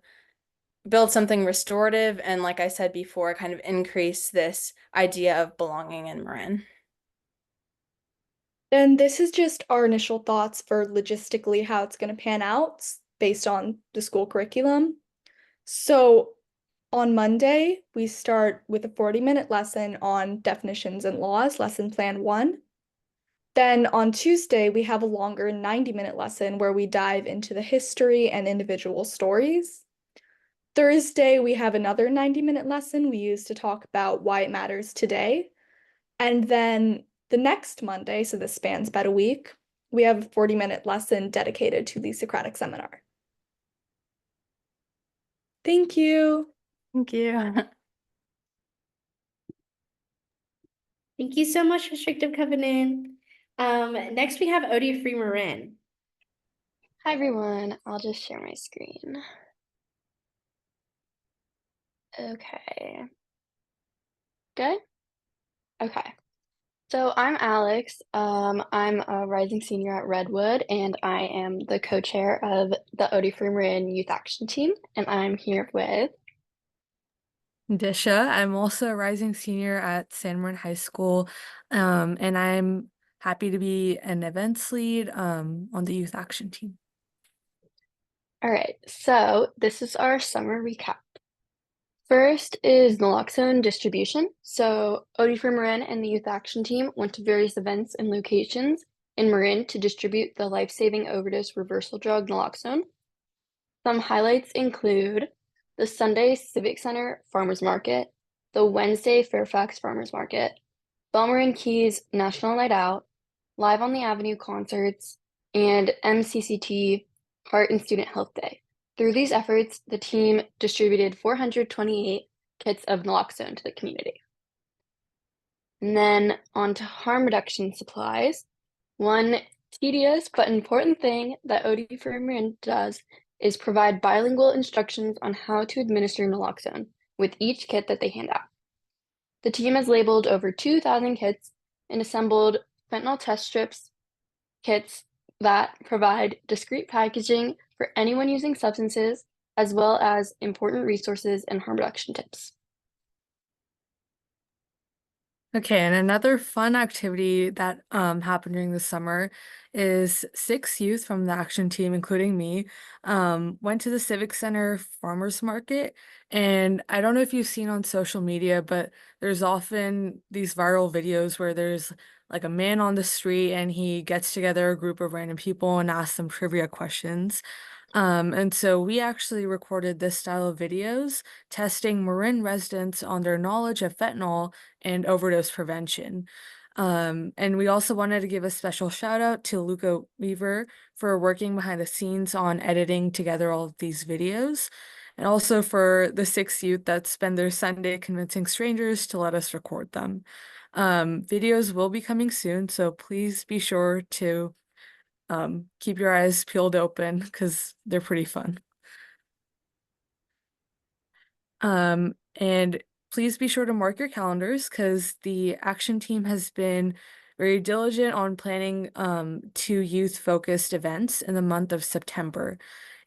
build something restorative and, like I said before, kind of increase this idea of belonging in Marin. And this is just our initial thoughts for logistically how it's going to pan out based on the school curriculum. So on Monday, we start with a 40-minute lesson on definitions and laws, lesson plan 1. Then on Tuesday, we have a longer 90-minute lesson where we dive into the history and individual stories. Thursday, we have another 90-minute lesson we use to talk about why it matters today. And then the next Monday, so this spans about a week, we have a 40-minute lesson dedicated to the Socratic seminar. Thank you. Thank you. Thank you so much, Restrictive Covenant. Next we have Odie Free Marin. Hi everyone, I'll just share my screen. Okay. Good? Okay. So I'm Alex. I'm a rising senior at Redwood, and I am the co-chair of the Odie for Marin Youth Action Team, and I'm here with Disha. I'm also a rising senior at San Marin High School, and I'm happy to be an events lead on the youth action team. All right, so this is our summer recap. First is naloxone distribution. So Odie for Marin and the Youth Action Team went to various events and locations in Marin to distribute the life-saving overdose reversal drug naloxone. Some highlights include the Sunday Civic Center Farmers Market, the Wednesday Fairfax Farmers Market, Belmarin Keys National Night Out, Live on the Avenue concerts, and MCCT Heart and Student Health Day. Through these efforts, the team distributed 428 kits of naloxone to the community. And then on to harm reduction supplies. One tedious but important thing that Odie for Marin does is provide bilingual instructions on how to administer naloxone with each kit that they hand out. The team has labeled over 2,000 kits and assembled fentanyl test strips kits that provide discreet packaging for anyone using substances, as well as important resources and harm reduction tips. Okay, and another fun activity that happened during the summer is 6 youth from the action team, including me, went to the Civic Center Farmers Market. And I don't know if you've seen on social media, but there's often these viral videos where there's like a man on the street and he gets together a group of random people and asks them trivia questions. And so we actually recorded this style of videos testing Marin residents on their knowledge of fentanyl and overdose prevention. And we also wanted to give a special shout out to Luca Weaver for working behind the scenes on editing together all of these videos, and also for the 6 youth that spend their Sunday convincing strangers to let us record them. Videos will be coming soon, so please be sure to keep your eyes peeled open because they're pretty fun. And please be sure to mark your calendars because the action team has been very diligent on planning 2 youth-focused events in the month of September.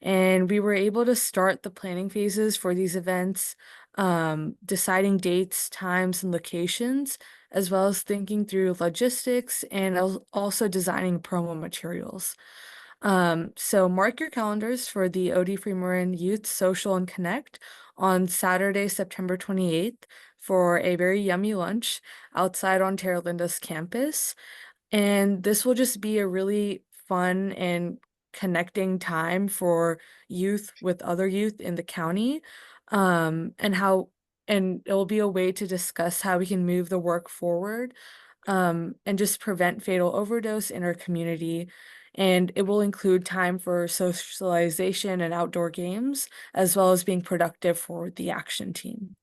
And we were able to start the planning phases for these events, deciding dates, times, and locations, as well as thinking through logistics and also designing promo materials. So mark your calendars for the OD Free Marin Youth Social and Connect on Saturday, September 28th for a very yummy lunch outside on Terra Linda's campus. And this will just be a really fun and connecting time for youth with other youth in the county. And it will be a way to discuss how we can move the work forward, and just prevent fatal overdose in our community. And it will include time for socialization and outdoor games, as well as being productive for the action team.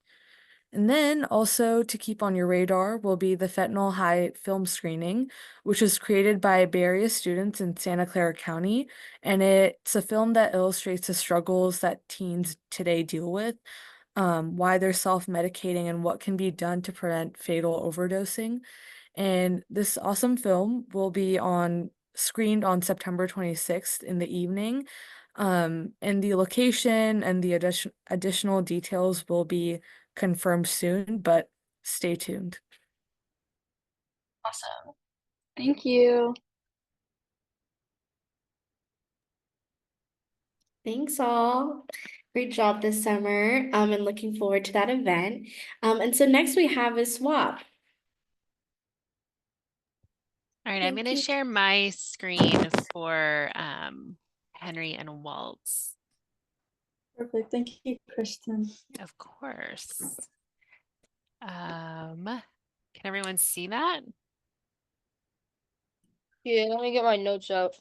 And then also to keep on your radar will be the Fentanyl High film screening, which was created by Bay Area students in Santa Clara County. And it's a film that illustrates the struggles that teens today deal with, why they're self-medicating, and what can be done to prevent fatal overdosing. And this awesome film will be screened on September 26th in the evening. And the location and the additional details will be confirmed soon, but stay tuned. Awesome. Thank you. Thanks all. Great job this summer. And looking forward to that event. And so next we have a swap. All right, I'm Thank going to you. share my screen for Henry and Walt's. Perfect. Thank you, Kristen. Of course. Can everyone see that? Yeah, let me get my notes out.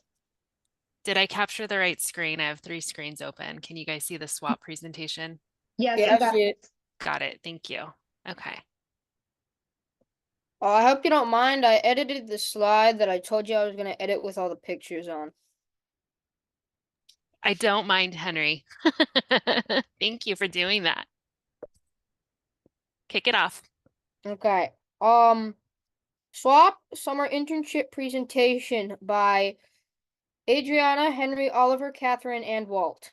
Did I capture the right screen? I have 3 screens open. Can you guys see the swap presentation? Yes, I see it. Got it. Thank you. Okay. I hope you don't mind. I edited the slide that I told you I was going to edit with all the pictures on. I don't mind, Henry. Thank you for doing that. Kick it off. Okay. Swap summer internship presentation by Adriana, Henry, Oliver, Catherine, and Walt.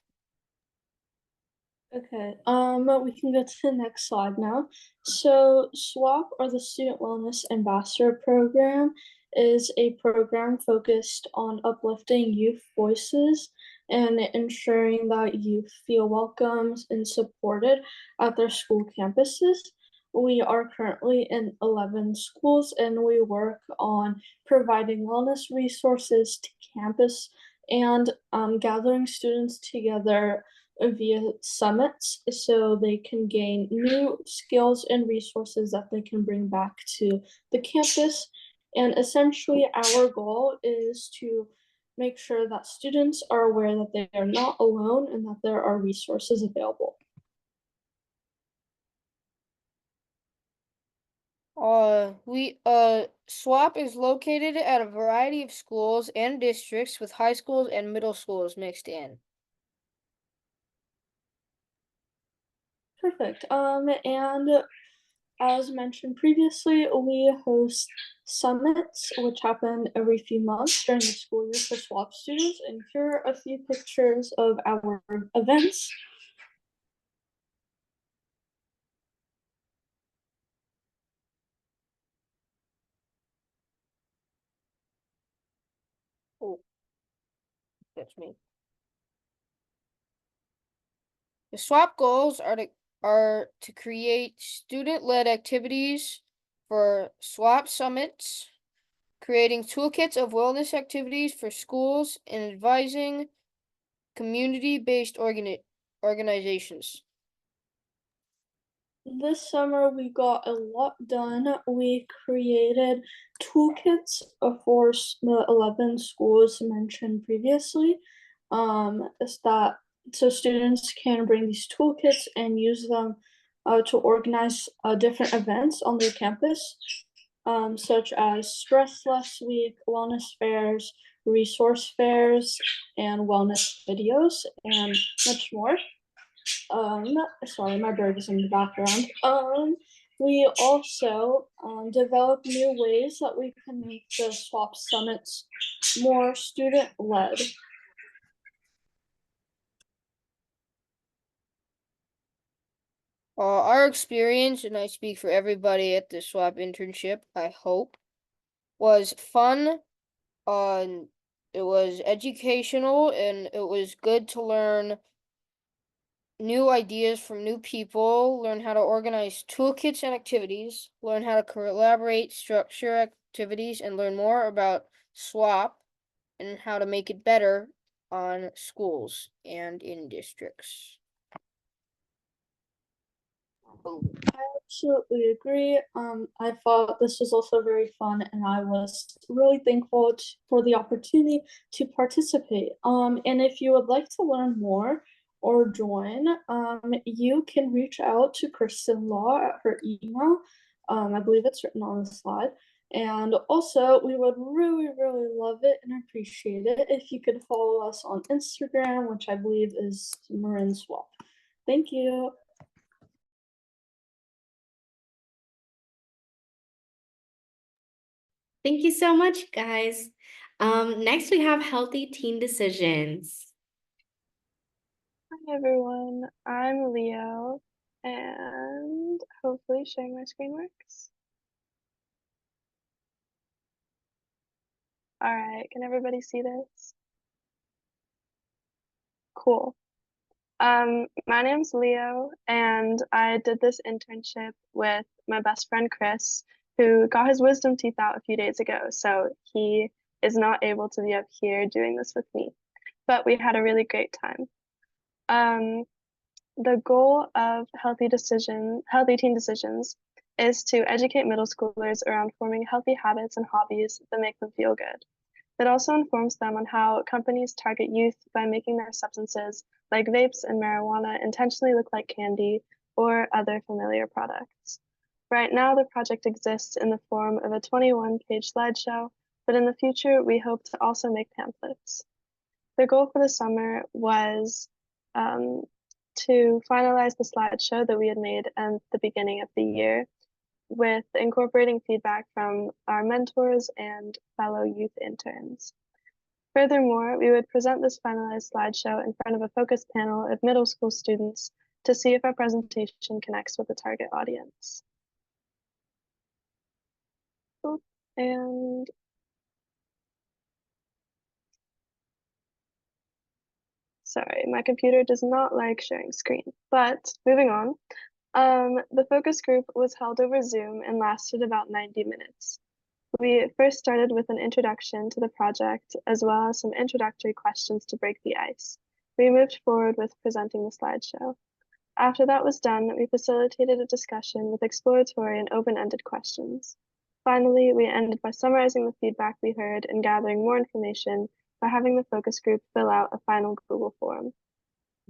Okay, we can go to the next slide now. So SWAP, or the Student Wellness Ambassador Program, is a program focused on uplifting youth voices and ensuring that youth feel welcomed and supported at their school campuses. We are currently in 11 schools and we work on providing wellness resources to campus and gathering students together via summits so they can gain new skills and resources that they can bring back to the campus. And essentially, our goal is to make sure that students are aware that they are not alone and that there are resources available. SWAP is located at a variety of schools and districts with high schools and middle schools mixed in. Perfect. And as mentioned previously, we host summits, which happen every few months during the school year for SWAP students. And here are a few pictures of our events. Oh, that's me. The SWAP goals are to create student-led activities for SWAP summits, creating toolkits of wellness activities for schools, and advising community-based organizations? This summer we got a lot done. We created toolkits for the 11 schools mentioned previously. Is that so students can bring these toolkits and use them to organize different events on their campus, such as Stress Less Week, wellness fairs, resource fairs, and wellness videos, and much more. Sorry, my bird is in the background. We also develop new ways that we can make the swap summits more student led. Our experience, and I speak for everybody at the swap internship, I hope, was fun. It was educational, and it was good to learn new ideas from new people, learn how to organize toolkits and activities, learn how to collaborate, structure activities, and learn more about SWAP and how to make it better on schools and in districts. I absolutely agree. I thought this was also very fun, and I was really thankful for the opportunity to participate. And if you would like to learn more or join, you can reach out to Kristen Law at her email. I believe it's written on the slide. And also, we would really, really love it and appreciate it if you could follow us on Instagram, which I believe is Marin Swap. Thank you. Thank you so much, guys. Next we have healthy teen decisions. Hi everyone, I'm Leo, and hopefully sharing my screen works. All right, can everybody see this? Cool. My name's Leo, and I did this internship with my best friend Chris, who got his wisdom teeth out a few days ago, so he is not able to be up here doing this with me, but we had a really great time. The goal of healthy teen decisions is to educate middle schoolers around forming healthy habits and hobbies that make them feel good. It also informs them on how companies target youth by making their substances, like vapes and marijuana, intentionally look like candy or other familiar products. Right now, the project exists in the form of a 21-page slideshow, but in the future, we hope to also make pamphlets. The goal for the summer was to finalize the slideshow that we had made at the beginning of the year, with incorporating feedback from our mentors and fellow youth interns. Furthermore, we would present this finalized slideshow in front of a focus panel of middle school students to see if our presentation connects with the target audience. And sorry, my computer does not like sharing screen, but moving on. The focus group was held over Zoom and lasted about 90 minutes. We first started with an introduction to the project, as well as some introductory questions to break the ice. We moved forward with presenting the slideshow. After that was done, we facilitated a discussion with exploratory and open-ended questions. Finally, we ended by summarizing the feedback we heard and gathering more information by having the focus group fill out a final Google form.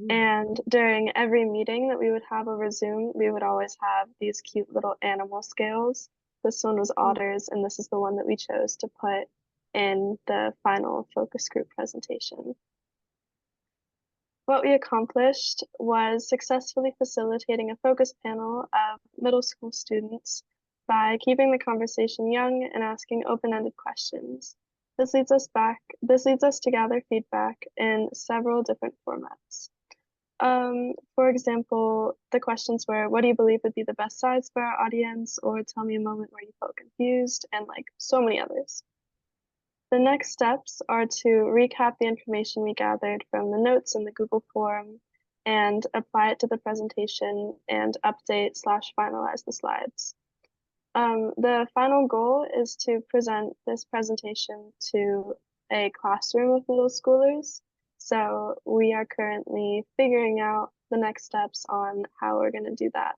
And during every meeting that we would have over Zoom, we would always have these cute little animal scales. This one was otters, and this is the one that we chose to put in the final focus group presentation. What we accomplished was successfully facilitating a focus panel of middle school students by keeping the conversation young and asking open-ended questions. This leads us to gather feedback in several different formats. For example, the questions were, what do you believe would be the best size for our audience? Or tell me a moment where you felt confused, and like so many others. The next steps are to recap the information we gathered from the notes in the Google form and apply it to the presentation and update/finalize the slides. The final goal is to present this presentation to a classroom of middle schoolers So we are currently figuring out the next steps on how we're going to do that.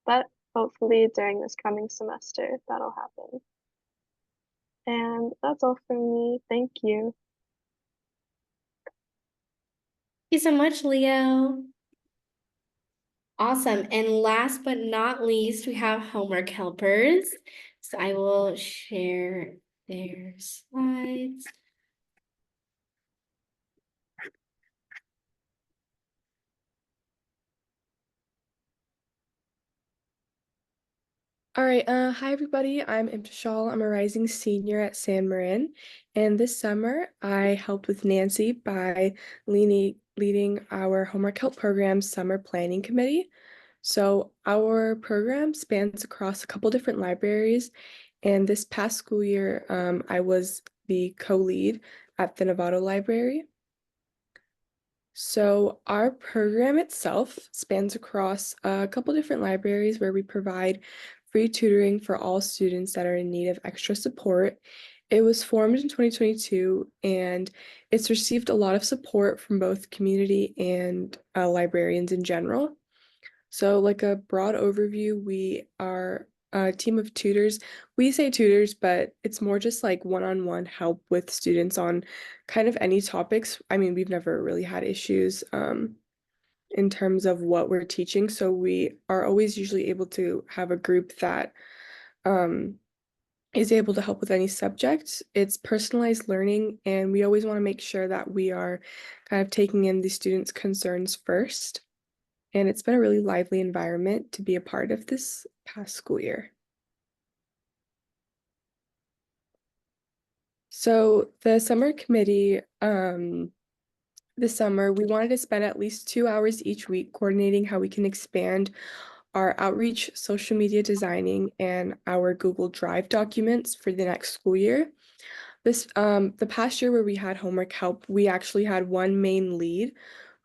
But hopefully during this coming semester, that'll happen. And that's all from me. Thank you. Thank you so much, Leo. Awesome. And last but not least, we have homework helpers. So I will share their slides. All right, hi everybody. I'm Imtishal. I'm a rising senior at San Marin, and this summer I helped with Nancy by leading our homework help program summer planning committee. So our program spans across a couple different libraries, and this past school year, I was the co-lead at the Novato Library. So our program itself spans across a couple different libraries where we provide free tutoring for all students that are in need of extra support. It was formed in 2022 and it's received a lot of support from both community and librarians in general. So like a broad overview, we are a team of tutors. We say tutors, but it's more just like one-on-one help with students on kind of any topics. I mean, we've never really had issues in terms of what we're teaching. So we are always usually able to have a group that is able to help with any subject. It's personalized learning, and we always want to make sure that we are kind of taking in the students' concerns first. And it's been a really lively environment to be a part of this past school year. So the summer committee, this summer, we wanted to spend at least 2 hours each week coordinating how we can expand our outreach, social media designing, and our Google Drive documents for the next school year. The past year where we had homework help, we actually had one main lead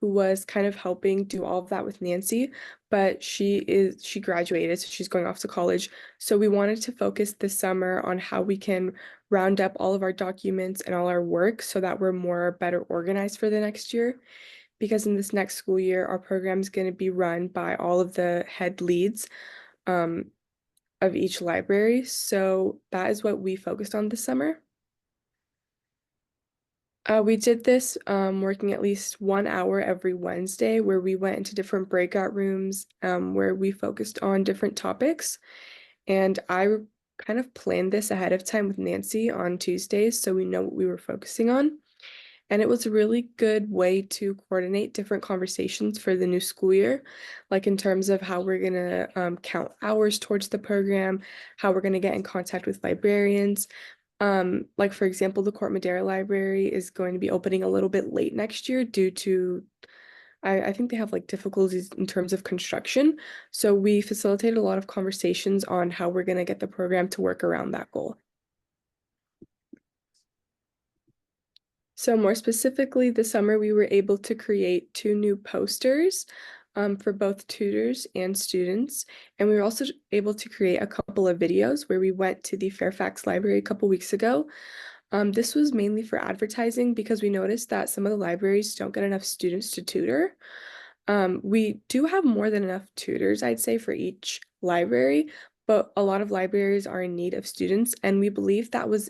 who was kind of helping do all of that with Nancy, but she graduated, so she's going off to college. So we wanted to focus this summer on how we can round up all of our documents and all our work so that we're better organized for the next year. Because in this next school year, our program is going to be run by all of the head leads of each library. So that is what we focused on this summer. We did this working at least 1 hour every Wednesday where we went into different breakout rooms where we focused on different topics. And I kind of planned this ahead of time with Nancy on Tuesdays so we know what we were focusing on. And it was a really good way to coordinate different conversations for the new school year, like in terms of how we're going to count hours towards the program, how we're going to get in contact with librarians. Like for example, the Court Madera Library is going to be opening a little bit late next year due to, I think they have like difficulties in terms of construction. So we facilitated a lot of conversations on how we're going to get the program to work around that goal. So more specifically, this summer we were able to create 2 new posters for both tutors and students. And we were also able to create a couple of videos where we went to the Fairfax Library a couple weeks ago. This was mainly for advertising because we noticed that some of the libraries don't get enough students to tutor. We do have more than enough tutors, I'd say, for each library, but a lot of libraries are in need of students, and we believe that was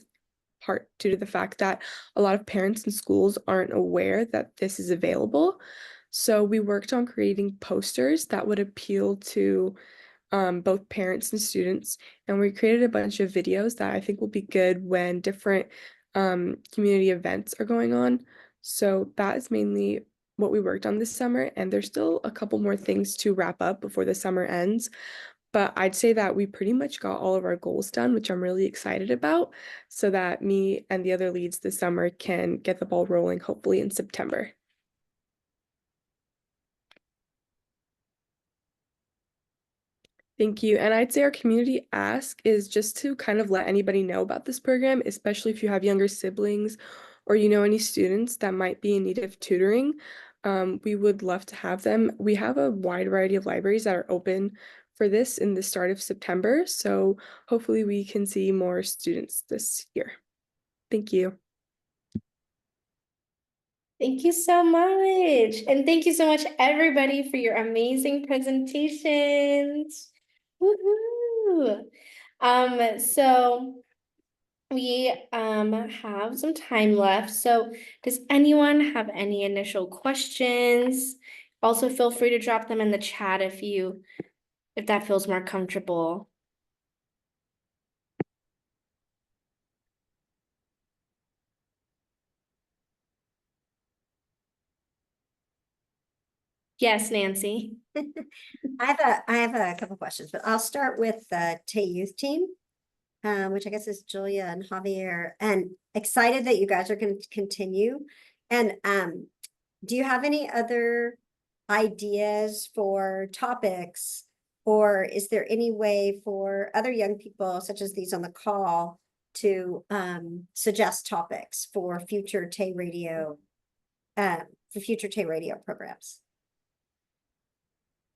part due to the fact that a lot of parents and schools aren't aware that this is available. So we worked on creating posters that would appeal to both parents and students, and we created a bunch of videos that I think will be good when different community events are going on. So that is mainly what we worked on this summer, and there's still a couple more things to wrap up before the summer ends. But I'd say that we pretty much got all of our goals done, which I'm really excited about, so that me and the other leads this summer can get the ball rolling, hopefully in September. Thank you. And I'd say our community ask is just to kind of let anybody know about this program, especially if you have younger siblings or you know any students that might be in need of tutoring. We would love to have them. We have a wide variety of libraries that are open for this in the start of September. So hopefully we can see more students this year. Thank you. Thank you so much. And thank you so much, everybody, for your amazing presentations. Woohoo! So we have some time left. So does anyone have any initial questions? Also, feel free to drop them in the chat if that feels more comfortable. Yes, Nancy. I have a couple questions, but I'll start with the Tay Youth Team, which I guess is Julia and Javier, and excited that you guys are going to continue. And do you have any other ideas for topics, or is there any way for other young people, such as these on the call, to suggest topics for future Tay Radio, programs?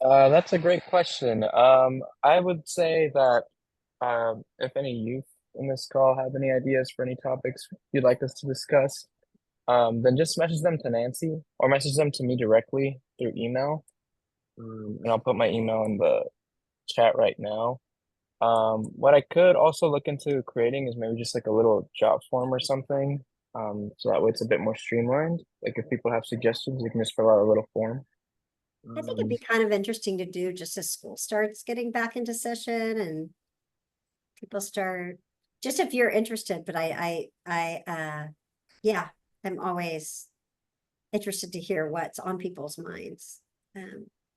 That's a great question. I would say that if any youth in this call have any ideas for any topics you'd like us to discuss, then just message them to Nancy or message them to me directly through email. And I'll put my email in the chat right now. What I could also look into creating is maybe just like a little job form or something. So that way it's a bit more streamlined. Like if people have suggestions, you can just fill out a little form. I think it'd be kind of interesting to do just as school starts getting back into session and people start, just if you're interested, but yeah, I'm always interested to hear what's on people's minds.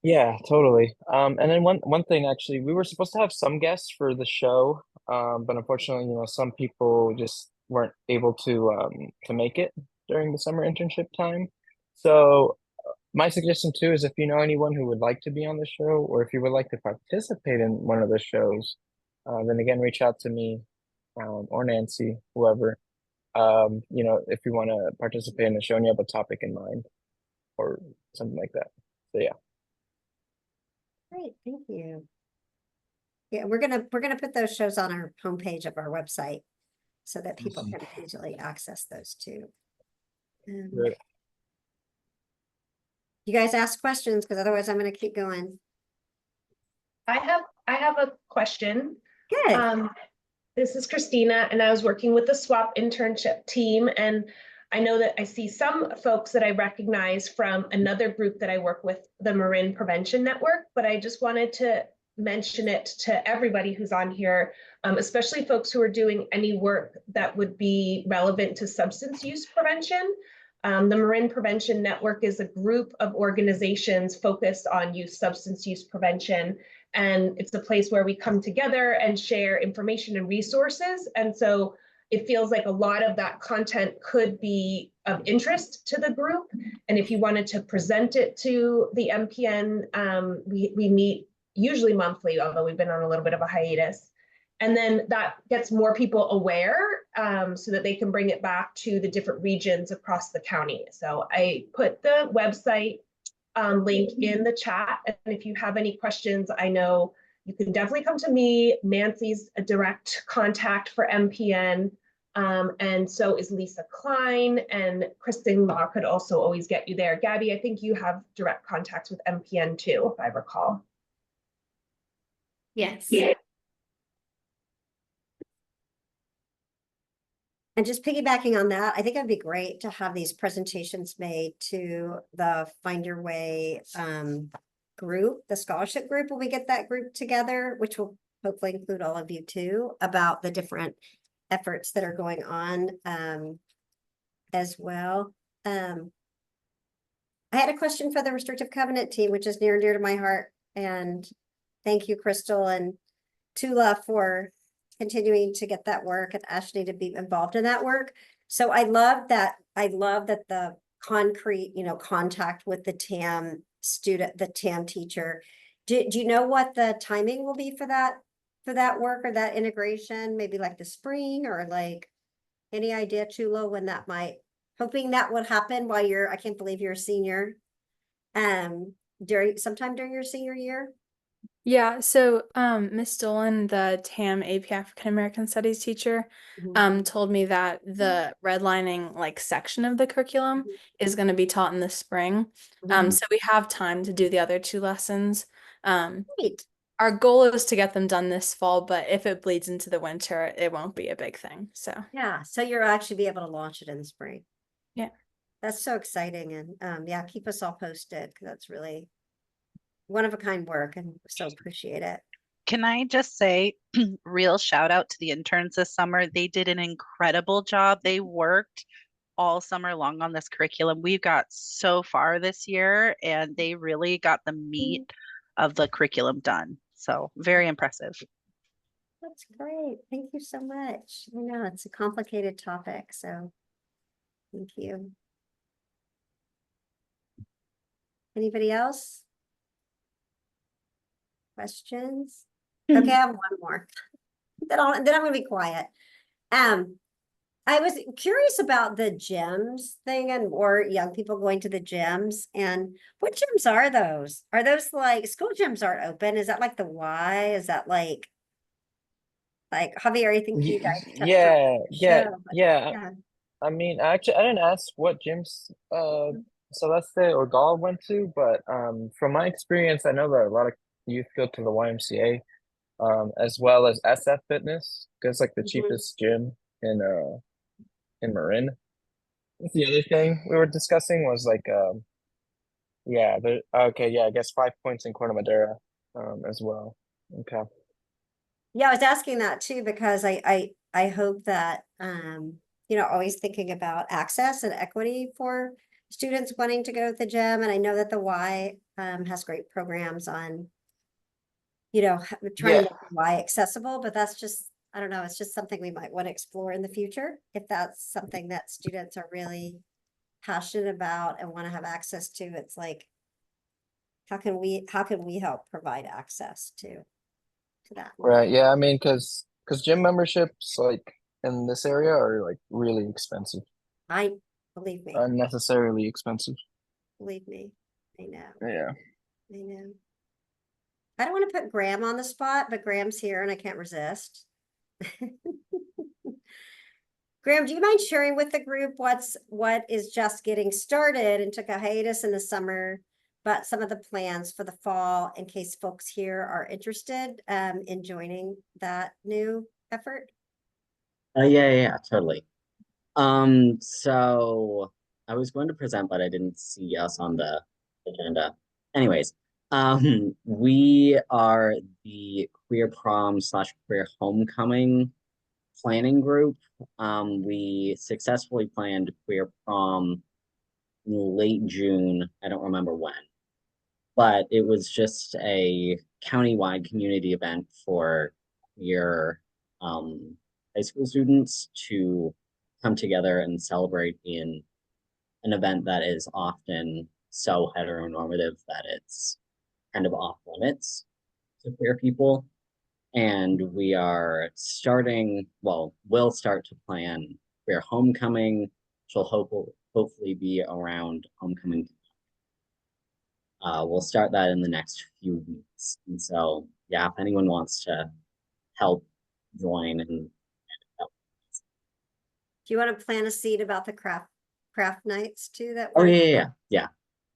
Yeah, totally. And then one thing actually, we were supposed to have some guests for the show, but unfortunately, some people just weren't able to make it during the summer internship time. So my suggestion too is if you know anyone who would like to be on the show, or if you would like to participate in one of the shows, then again, reach out to me, or Nancy, whoever. If you want to participate in the show and you have a topic in mind, or something like that. So yeah. Great, thank you. Yeah, we're gonna put those shows on our homepage of our website so that people Awesome. can easily access those too. Good. You guys ask questions, because otherwise I'm gonna keep going. I have a question. Good. This is Christina, and I was working with the SWAP internship team, and I know that I see some folks that I recognize from another group that I work with, the Marin Prevention Network, but I just wanted to mention it to everybody who's on here, especially folks who are doing any work that would be relevant to substance use prevention. The Marin Prevention Network is a group of organizations focused on substance use prevention. And it's a place where we come together and share information and resources. And so it feels like a lot of that content could be of interest to the group. And if you wanted to present it to the MPN, we meet usually monthly, although we've been on a little bit of a hiatus. And then that gets more people aware so that they can bring it back to the different regions across the county. So I put the website link in the chat. And if you have any questions, I know you can definitely come to me. Nancy's a direct contact for MPN. And so is Lisa Klein, and Kristen Law could also always get you there. Gabby, I think you have direct contacts with MPN too, if I recall. Yes. Yeah. And just piggybacking on that, I think it'd be great to have these presentations made to the Find Your Way group, the scholarship group, when we get that group together, which will hopefully include all of you too, about the different efforts that are going on as well. I had a question for the restrictive covenant team, which is near and dear to my heart. And thank you, Crystal and Tula, for continuing to get that work, and Ashley to be involved in that work. So I love that the concrete, contact with the TAM student, the TAM teacher. Do you know what the timing will be for that work or that integration? Maybe like the spring, or like any idea, Tula, when that might, hoping that would happen while I can't believe you're a senior, sometime during your senior year. Yeah, so Miss Dolan, the TAM AP African American Studies teacher, told me that the redlining like section of the curriculum is going to be taught in the spring. So we have time to do the other two lessons. Great. Our goal is to get them done this fall, but if it bleeds into the winter, it won't be a big thing. So Yeah, so you'll actually be able to launch it in the spring. yeah. That's so exciting. And yeah, keep us all posted because that's really one of a kind work and so appreciate it. Can I just say, real shout out to the interns this summer. They did an incredible job. They worked all summer long on this curriculum. We've got so far this year, and they really got the meat of the curriculum done. So very impressive. That's great. Thank you so much. I know it's a complicated topic, so thank you. Anybody else? Questions? Okay, I have one more. Then I'm gonna be quiet. I was curious about the gyms thing and or young people going to the gyms, and what gyms are those? Are those like school gyms aren't open? Is that like the Y? Is that like Javier, I think you guys touched on Yeah, the yeah, show, but yeah. yeah. I mean, actually, I didn't ask what gyms Celeste or Gal went to, but from my experience, I know that a lot of youth go to the YMCA, as well as SF Fitness, because like the cheapest gym in Marin. That's the other thing we were discussing was like yeah, okay, yeah, I guess 5 Points in Corte Madera as well. Okay. Yeah, I was asking that too because I hope that you know, always thinking about access and equity for students wanting to go to the gym. And I know that the Y has great programs on, you know, trying to Yeah. make the Y accessible, but that's just, I don't know, it's just something we might want to explore in the future if that's something that students are really passionate about and want to have access to. It's like, how can we help provide access to that? Right. Yeah. I mean, because gym memberships like in this area are like really expensive, I believe me. unnecessarily expensive. Believe me, I know. Yeah. I know. I don't want to put Graham on the spot, but Graham's here and I can't resist. Graham, do you mind sharing with the group what is just getting started and took a hiatus in the summer, but some of the plans for the fall in case folks here are interested in joining that new effort? Yeah, totally. So I was going to present, but I didn't see us on the agenda. Anyways, we are the queer prom / queer homecoming planning group. We successfully planned queer prom in late June. I don't remember when, but it was just a countywide community event for queer high school students to come together and celebrate in an event that is often so heteronormative that it's kind of off limits to queer people. And we are starting, well, we'll start to plan queer homecoming, which will hopefully be around homecoming. We'll start that in the next few weeks. And so, yeah, if anyone wants to help join and help. Do you want to plant a seed about the craft nights too that Oh, we're yeah.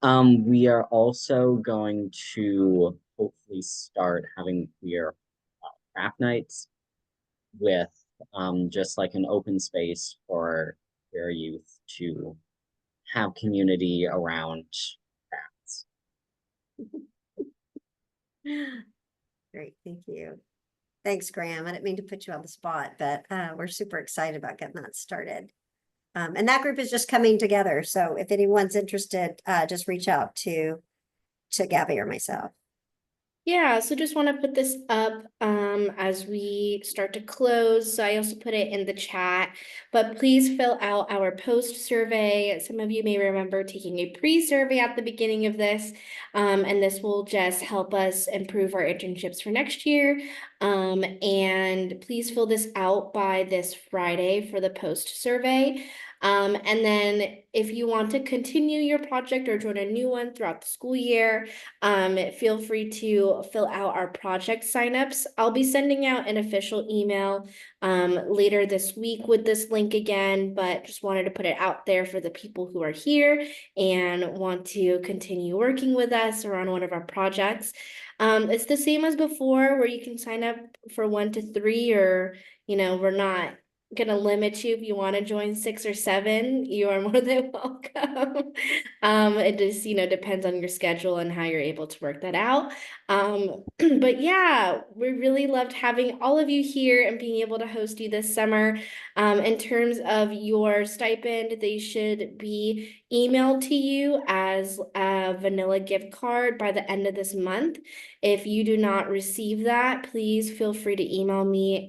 We are also going to hopefully start having queer craft nights with just like an open space for queer youth to have community around crafts. Great, thank you. Thanks, Graham. I didn't mean to put you on the spot, but we're super excited about getting that started. And that group is just coming together. So if anyone's interested, just reach out to Gabby or myself. Yeah, so just want to put this up as we start to close. So I also put it in the chat, but please fill out our post survey. Some of you may remember taking a pre-survey at the beginning of this, and this will just help us improve our internships for next year. And please fill this out by this Friday for the post survey. And then if you want to continue your project or join a new one throughout the school year, feel free to fill out our project signups. I'll be sending out an official email later this week with this link again, but just wanted to put it out there for the people who are here and want to continue working with us or on one of our projects. It's the same as before, where you can sign up for 1 to 3, or we're not gonna limit you. If you want to join 6 or 7, you are more than welcome. It just depends on your schedule and how you're able to work that out. But yeah, we really loved having all of you here and being able to host you this summer. In terms of your stipend, they should be emailed to you as a vanilla gift card by the end of this month. If you do not receive that, please feel free to email me